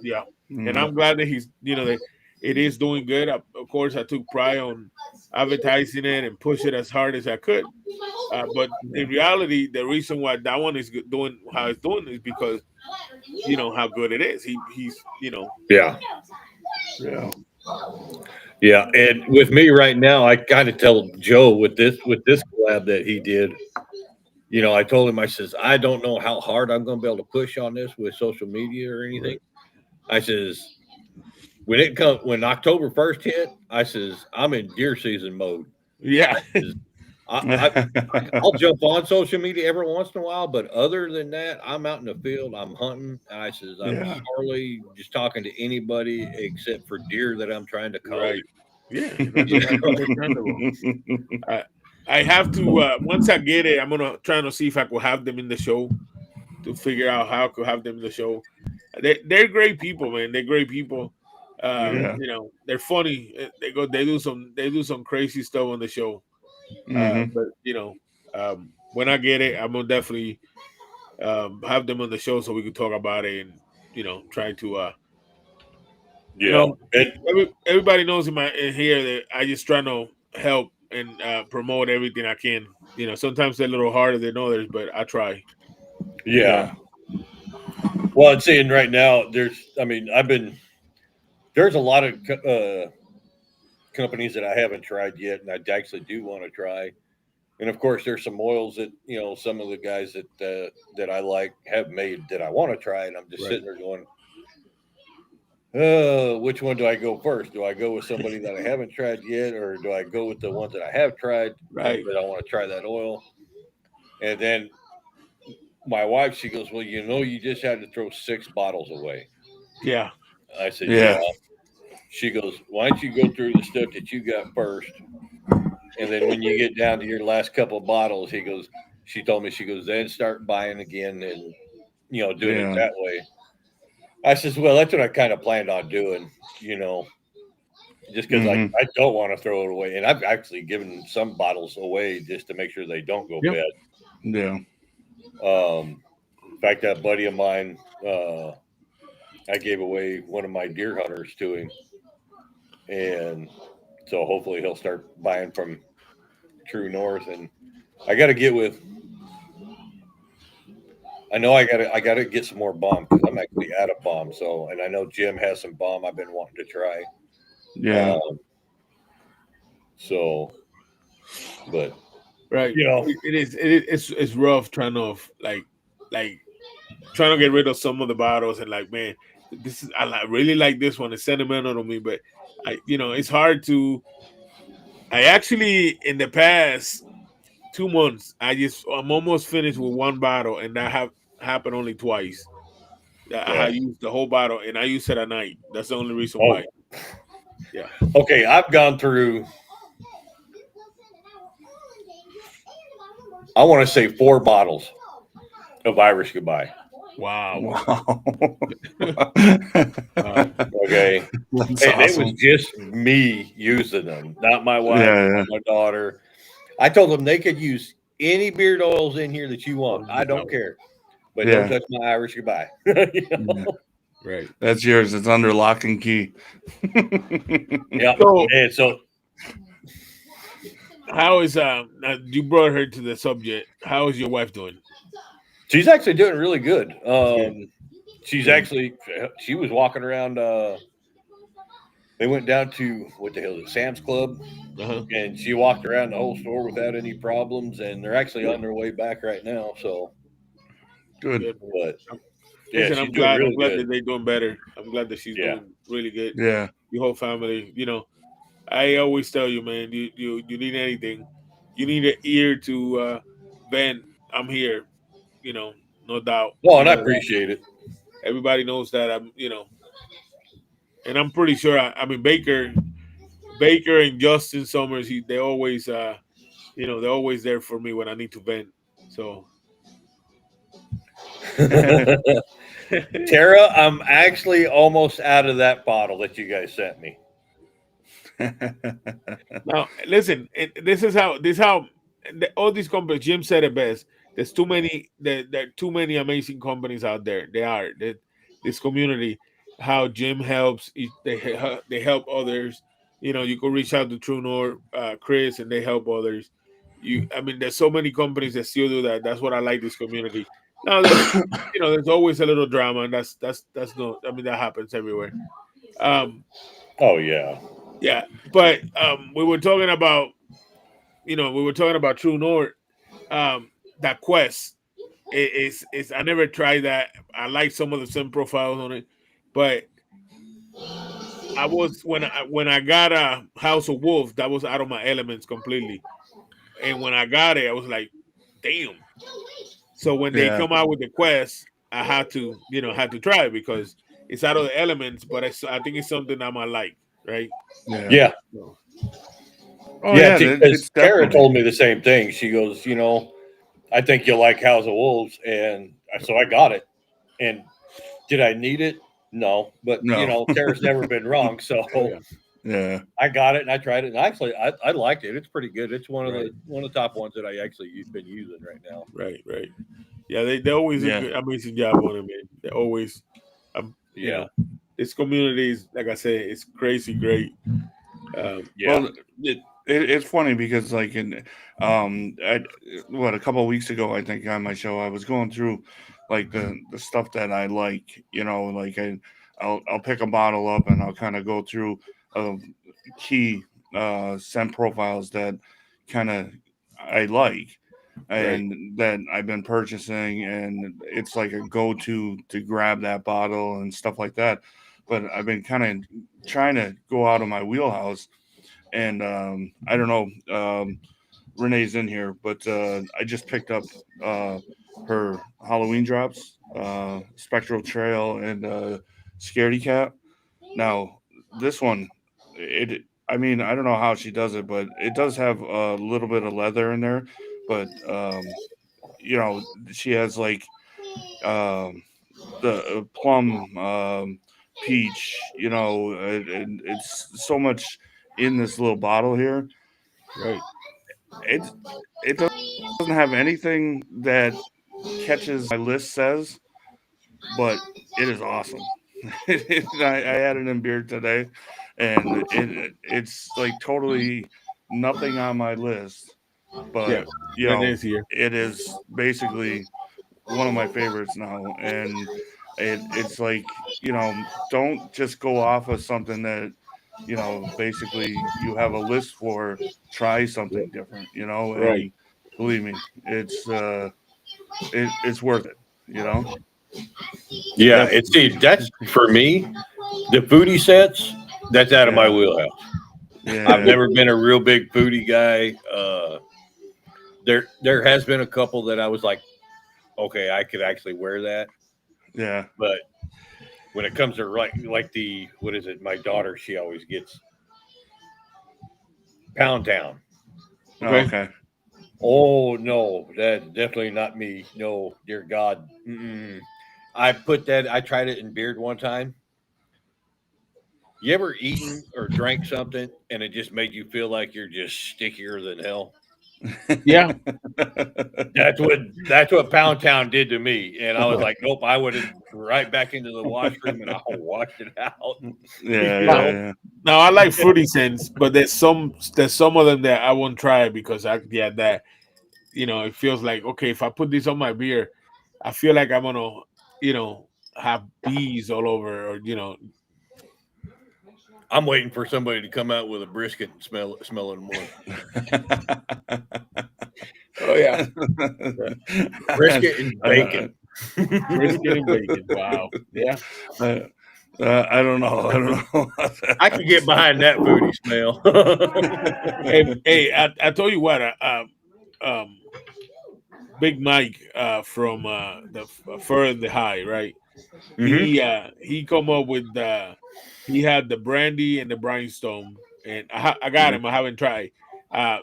yeah. And mm, I'm glad that that it is doing good. Of course, I took pride on advertising it and push it as hard as I could. But in reality, the reason why that one is doing how it's doing is because how good it is. He's. Yeah. yeah, Yeah. And with me right now, I kind of tell Joe with this collab that he did. I told him, I says, I don't know how hard I'm going to be able to push on this with social media or anything. Right. I says, when October 1st hit, I says, I'm in deer season mode. Yeah. I says, I'll jump on social media every once in a while, but other than that, I'm out in the field, I'm hunting. And I says, I'm yeah. hardly just talking to anybody except for deer that I'm trying to call. Right. Yeah. That's understandable. Yeah. I I have to once I get it, I'm gonna try to see if I could have them in the show to figure out how I could have them in the show. They're great people, man. They're great people. They're funny. They do some crazy stuff on the show. Hmm. But when I get it, I'm gonna definitely have them on the show so we can talk about it and try to you Yeah. know everybody knows in here that I just try to help and promote everything I can. Sometimes they're a little harder than others, but I try. Yeah. Yeah. Well, I'm saying right now, there's a lot of companies that I haven't tried yet, and I actually do want to try. And of course, there's some oils that some of the guys that I like have made that I want to try, and I'm just Right. sitting there going, which one do I go first? Do I go with somebody that I haven't tried yet, or do I go with the ones that I have tried, Right. but I want to try that oil? And then my wife, she goes, "Well, you just had to throw 6 bottles away." Yeah. I said, "Yeah." Yeah. She goes, "Why don't you go through the stuff that you got first, And then when you get down to your last couple of bottles, she told me, then start buying again and, doing it that way. I says, well, that's what I kind of planned on doing, just because I don't want to throw it away. And I've actually given some bottles away just to make sure they don't go bad. Yeah. In fact, that buddy of mine, I gave away one of my deer hunters to him. And so hopefully he'll start buying from True North. And I got to get with, I know I got to get some more bomb because I'm actually out of bomb. So, and I know Jim has some bomb I've been wanting to try. Yeah. But right, it's rough trying to trying to get rid of some of the bottles and man, this is really like this one. It's sentimental to me, but it's hard to. I actually in the past 2 months I'm almost finished with one bottle, and that have happened only twice. I used the whole bottle, and I used it at night. That's the only reason why. Yeah. Okay, I've gone through, I want to say 4 bottles of Irish Goodbye. Wow. Okay. That's and awesome. it was just me using them, not my wife, not my daughter. I told them they could use any beard oils in here that you want. I don't care. But don't touch my Irish Goodbye. Right. That's yours. It's under lock and key. Yeah. And so how is you brought her to the subject. How is your wife doing? She's actually doing really good. She was walking around. They went down to what the hell is it, Sam's Club, and she walked around the whole store without any problems. And they're actually on their way back right now. So good. But listen, I'm glad that they're doing better. I'm glad that she's doing really good. Yeah. Your whole family. I always tell you, man. You need anything. You need an ear to vent. I'm here. No doubt. Well, and I appreciate it. Everybody knows that I'm. And I'm pretty sure. I mean, Baker and Justin Summers. They always. They're always there for me when I need to vent. So. Tara, I'm actually almost out of that bottle that you guys sent me. Now, listen. This is how all these companies. Jim said it best. There's too many. There are too many amazing companies out there. They are. This community. How Jim helps. They help others. You can reach out to True North, Chris, and they help others. There's so many companies that still do that. That's what I like this community. Now, there's always a little drama, and that's no. That happens everywhere. Oh yeah, yeah. But we were talking about, True North. That Quest. It's I never tried that. I like some of the sim profiles on it, but I was when I got a House of Wolves, that was out of my elements completely. And when I got it, I was like, damn. So when they come out with the Quest, I had to try it because it's out of the elements, but I think it's something I might like, right? Yeah. So. Oh yeah, because Tara told me the same thing. She goes, I think you'll like House of Wolves, and so I got it. And did I need it? No, but Tara's never been wrong. So yeah, I got it and I tried it, and actually I liked it. It's pretty good. It's one of the top ones that I actually been using right now. Right. Yeah, they always do an amazing job on it, man. They always, this community is, like I said, it's crazy great. Well, it's funny because like a couple of weeks ago, I think on my show, I was going through like the stuff that I like, like I'll pick a bottle up and I'll kind of go through key scent profiles that kind of I like and that I've been purchasing, and it's like a go-to to grab that bottle and stuff like that. But I've been kind of trying to go out of my wheelhouse. And I don't know, Renee's in here, but I just picked up her Halloween drops, Spectral Trail and Scaredy Cat. Now, this one, I mean, I don't know how she does it, but it does have a little bit of leather in there. But she has like um, the plum, peach. And it's so much in this little bottle here. Right. It doesn't have anything that catches my list says, but it is awesome. I had it in beer today, and it's like totally nothing on my list, Yeah. but That is here. it is basically one of my favorites now, and it's like don't just go off of something that basically you have a list for. Try something different, Right. and believe me, it's worth it, Yeah, Definitely. that's for me. The foodie sets, that's out of my Yeah. wheelhouse. I've Yeah. never been a real big foodie guy. There has been a couple that I was like, okay, I could actually wear that. Yeah. But when it comes to like the what is it? My daughter, she always gets Pound Town. Oh, Okay. okay. Oh no, that's definitely not me. No, dear God. Mm-mm. I tried it in beard one time. You ever eaten or drank something and it just made you feel like you're just stickier than hell? Yeah. That's what Pound Town did to me, and I was like, nope. I would have right back into the washroom and I washed it out. Yeah, You Now, yeah, know, yeah. now I like fruity scents, but there's some of them that I won't try because that it feels like, okay, if I put this on my beer, I feel like I'm gonna have bees all over, or I'm waiting for somebody to come out with a brisket and smell it more. oh yeah, Brisket and bacon. brisket and bacon. Wow, yeah. I don't know. I don't know. I could get behind that foodie smell. Hey, I told you what, um, Big Mike from the Fur and the High, right? Hmm. He come up with he had the brandy and the brainstorm, and I got Mhm. him. I haven't tried.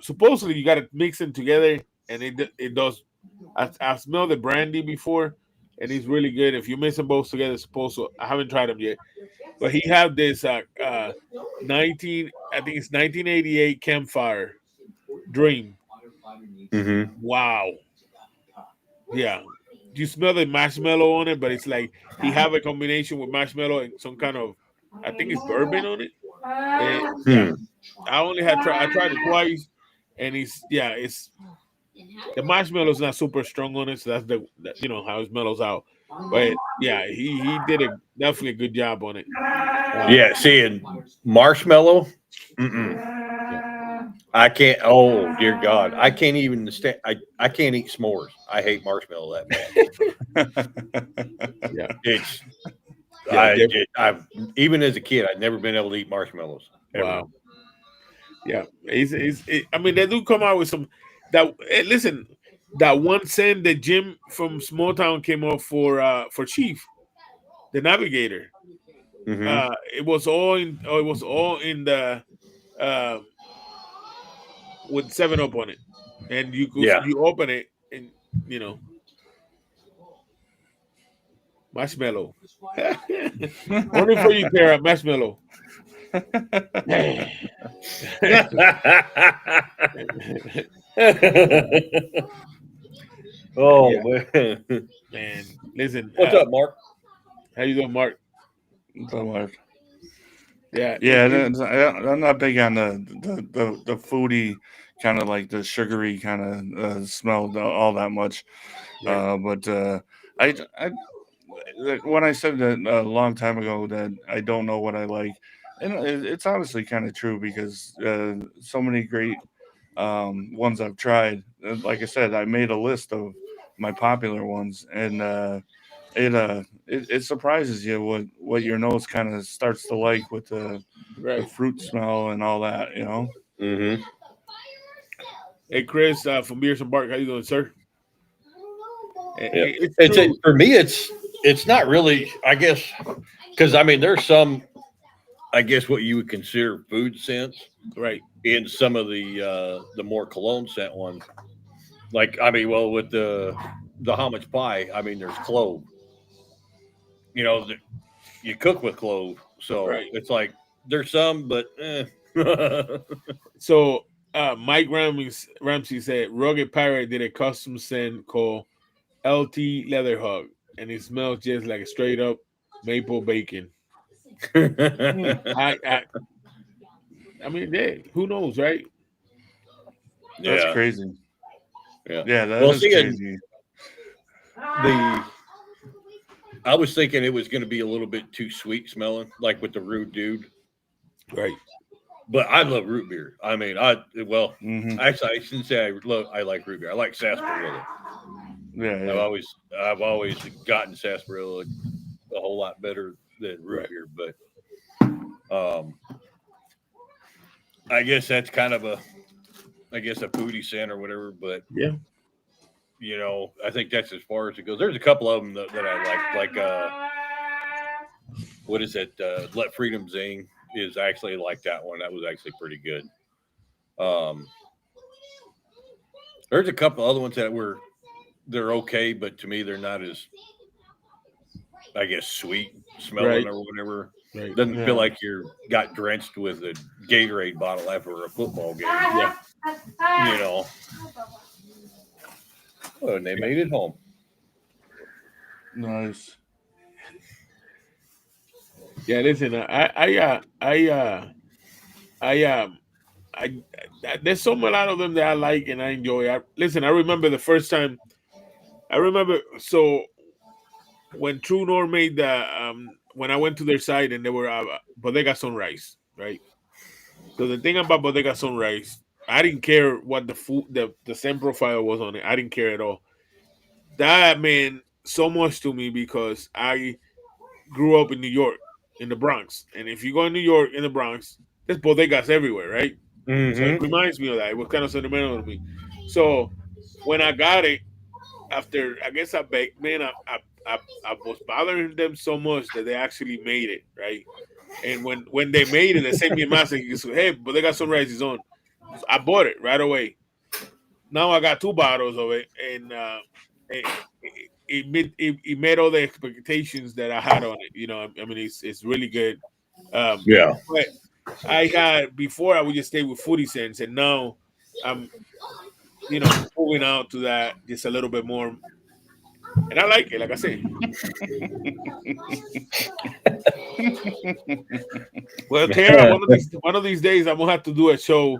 Supposedly you got to mix them together, and it does. I smelled the brandy before, and it's really good. If you mix them both together, supposed to. I haven't tried them yet, but he have this 1988 campfire dream. Hmm. Wow, yeah. You smell the marshmallow on it, but it's like he have a combination with marshmallow and some kind of, I think it's bourbon on it. And yeah, Hmm. I tried it twice, and it's the marshmallow's not super strong on it, so that's how it mellows out. But yeah, he did definitely a good job on it. Yeah, seeing marshmallow. Mm-mm. Yeah, I can't. Oh dear God, I can't even stand. I can't eat s'mores. I hate marshmallow that bad. yeah, It's yeah. I've even as a kid, I'd never been able to eat marshmallows ever. Wow. Yeah, I mean, they do come out with some that. Listen, that one scent that Jim from Small Town came up for Chief, the Navigator. Hmm. It was all in the uh, with 7 Up on it, and Yeah. you open it and you know marshmallow. Only for you, Tara, marshmallow. Yeah, Oh man, man. Listen, what's up, Mark? how you doing, Mark? So, Yeah, yeah, I'm not big on the foodie kind of like the sugary kind of smell all that much. right, But I when I said that a long time ago that I don't know what I like, and it's honestly kind of true because so many great ones I've tried. Like I said, I made a list of my popular ones, and it surprises you what your nose kind of starts to like with the right. fruit smell and all that. Hmm. Hey, Chris from Beers and Bark, how you doing, sir? Yeah, It's true. for me. It's not really. I guess because I mean, there's some. I guess what you would consider food scents Right. in some of the more cologne scent ones. Like, I mean, well, with the homage pie, I mean, there's clove. You know, you cook with clove, so Right. it's like there's some, but So Mike Ramsey said Rugged Pirate did a custom scent called LT Leather Hug, and it smells just like a straight up maple bacon. I mean, hey, who knows, right? That's yeah, crazy. yeah. Yeah, that Well, is see, crazy. I was thinking it was going to be a little bit too sweet smelling, like with the Rude Dude. Right. But I love root beer. I mean, Mm-hmm. actually, I shouldn't say I like root beer. I like sarsaparilla. Yeah. I've always gotten sarsaparilla a whole lot better than root Right. beer. But I guess that's kind of a foodie scent or whatever. But Yeah. you know, I think that's as far as it goes. There's a couple of them that I like what is it? Let Freedom Zing is actually like that one. That was actually pretty good. There's a couple other ones that they're okay, but to me they're not as, I guess, sweet smelling Right. or whatever. Right. Doesn't Yeah. feel like you got drenched with a Gatorade bottle after a football game. Yeah. You know. Oh, and they made it home. Nice. Yeah. Listen, there's a lot of them that I like and I enjoy. I remember the first time. So when True North made when I went to their site and they were Bodega Sunrise, right? So the thing about Bodega Sunrise, I didn't care what the food, the scent profile was on it. I didn't care at all. That meant so much to me because I grew up in New York, in the Bronx, and if you go in New York in the Bronx, there's bodegas everywhere, right? So it Mm-hmm. reminds me of that. It was kind of sentimental to me. So when I got it, after I guess I baked, man, I was bothering them so much that they actually made it, right? And when they made it, they sent me a message. Hey, but they got Sunrise is on. So I bought it right away. Now I got 2 bottles of it, and it met all the expectations that I had on it. You know, I mean, it's really good. Yeah. But I had before I would just stay with Foodie Sense, and now I'm moving out to that just a little bit more, and I like it. Like I say, well, Tara, one of these days I'm gonna have to do a show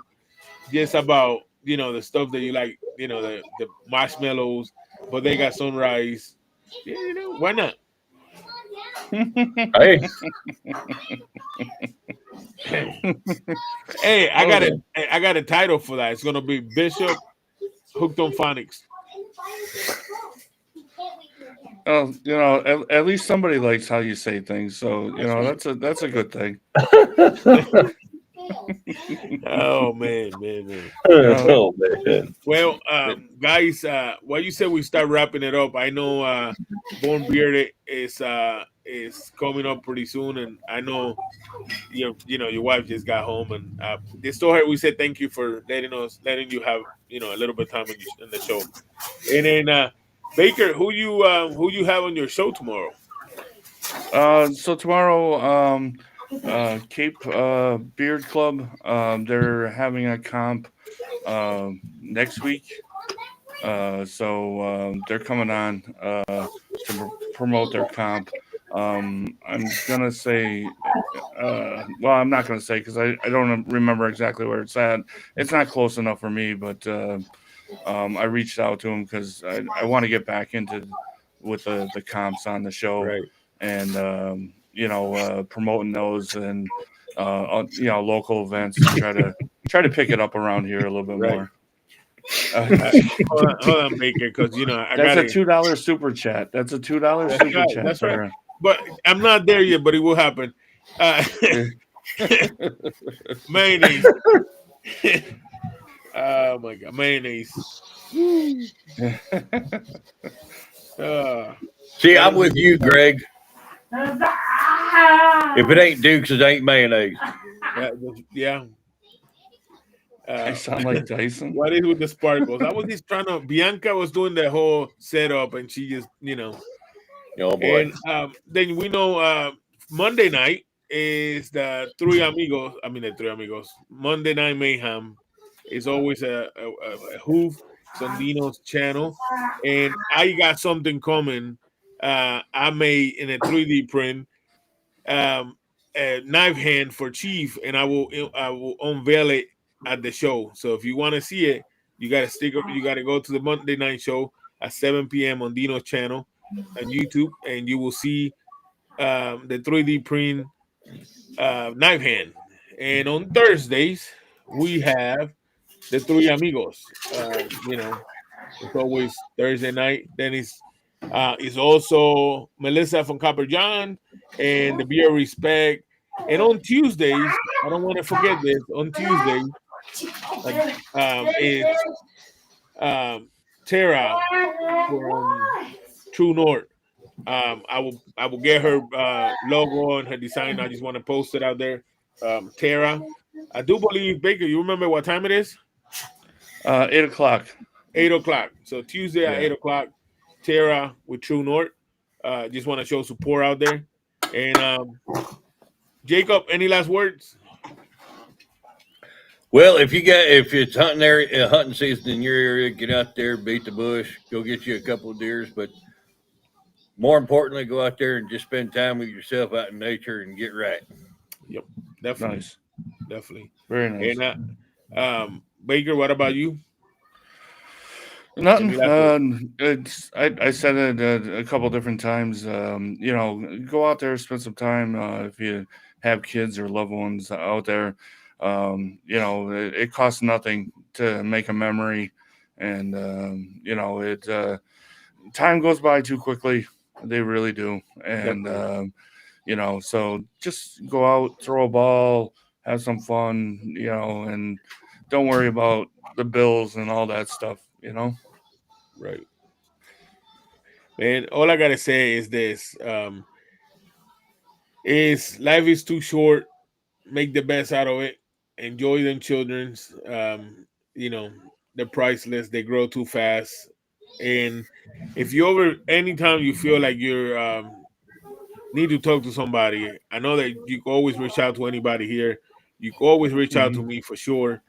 just about the stuff that you like, the marshmallows, but they got Sunrise. Yeah, why not? Hey. Hey, I got a title for that. It's gonna be Bishop Hooked on Phonics. Oh, at least somebody likes how you say things, so that's a good thing. Oh man. Oh man. Well, guys, what you said we start wrapping it up. I know Born Bearded is coming up pretty soon, and I know your wife just got home, and this story we said thank you for letting you have a little bit of time in the show, and then Baker, who you have on your show tomorrow? So tomorrow, Cape Beard Club, they're having a comp next week. So they're coming on to promote their comp. I'm gonna say, well, I'm not gonna say because I don't remember exactly where it's at. It's not close enough for me, but I reached out to him because I want to get back into with the comps on the show, Right. and promoting those and local events and try to pick it up around here a little bit Right. more. Hold on, Baker, because I that's got a $2 super chat. That's a $2 super right. chat. That's right. But I'm not there yet, but it will happen. Mayonnaise. Oh my God, mayonnaise. See, I'm with you, Greg. If it ain't Dukes, it ain't mayonnaise. Yeah. I sound like Tyson. What is with the sparkles? I was just trying to. Bianca was doing the whole setup, and she just, Oh boy. And then we know Monday night is the Three Amigos. I mean, the Three Amigos. Monday Night Mayhem is always a hoof. It's on Dino's channel, and I got something coming. I made in a 3D print a knife hand for Chief, and I will unveil it at the show. So if you want to see it, you got to stick. You got to go to the Monday night show at 7 p.m. on Dino's channel on YouTube, and you will see the 3D print knife hand. And on Thursdays we have the Three Amigos. It's always Thursday night. Then it's also Melissa from Copper John and the Beer Respect. And on Tuesdays, I don't want to forget this. On Tuesday, it's Tara from True North. I will get her logo and her design. I just want to post it out there. Tara, I do believe Baker. You remember what time it is? 8:00. 8:00. So Tuesday at Yeah. 8:00. Tara with True North. Just want to show support out there. And Jacob, any last words? Well, if it's hunting season in your area, get out there, beat the bush, go get you a couple of deers. But more importantly, go out there and just spend time with yourself out in nature and get right. Yep, definitely, Nice. definitely. Very nice. And Baker, what about you? Nothing. Any last I said it a couple different times. Go out there, spend some time. If you have kids or loved ones out there, it costs nothing to make a memory, and time goes by too quickly. They really do, and so just go out, throw a ball, have some fun, and don't worry about the bills and all that stuff. Right. Man, all I gotta say is this: is life is too short. Make the best out of it. Enjoy them children's. They're priceless. They grow too fast. And if anytime you feel like you're need to talk to somebody, I know that you can always reach out to anybody here. You can always reach out to me for sure.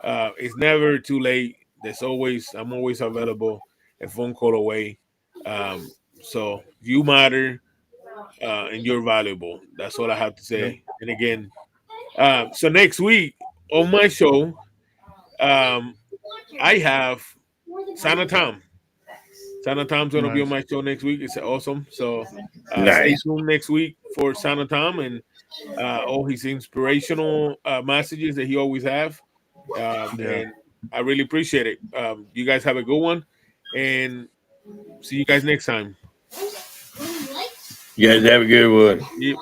It's never too late. I'm always available, a phone call away. So you matter, and you're valuable. That's all I have to say. Yep. And again, so next week on my show, I have Santa Tom. Santa Tom's going to be on my show next week. It's awesome. So stay Nice. tuned next week for Santa Tom and all his inspirational messages that he always have. And I really appreciate it. You guys have a good one, and see you guys next time. You guys have a good one. Yep.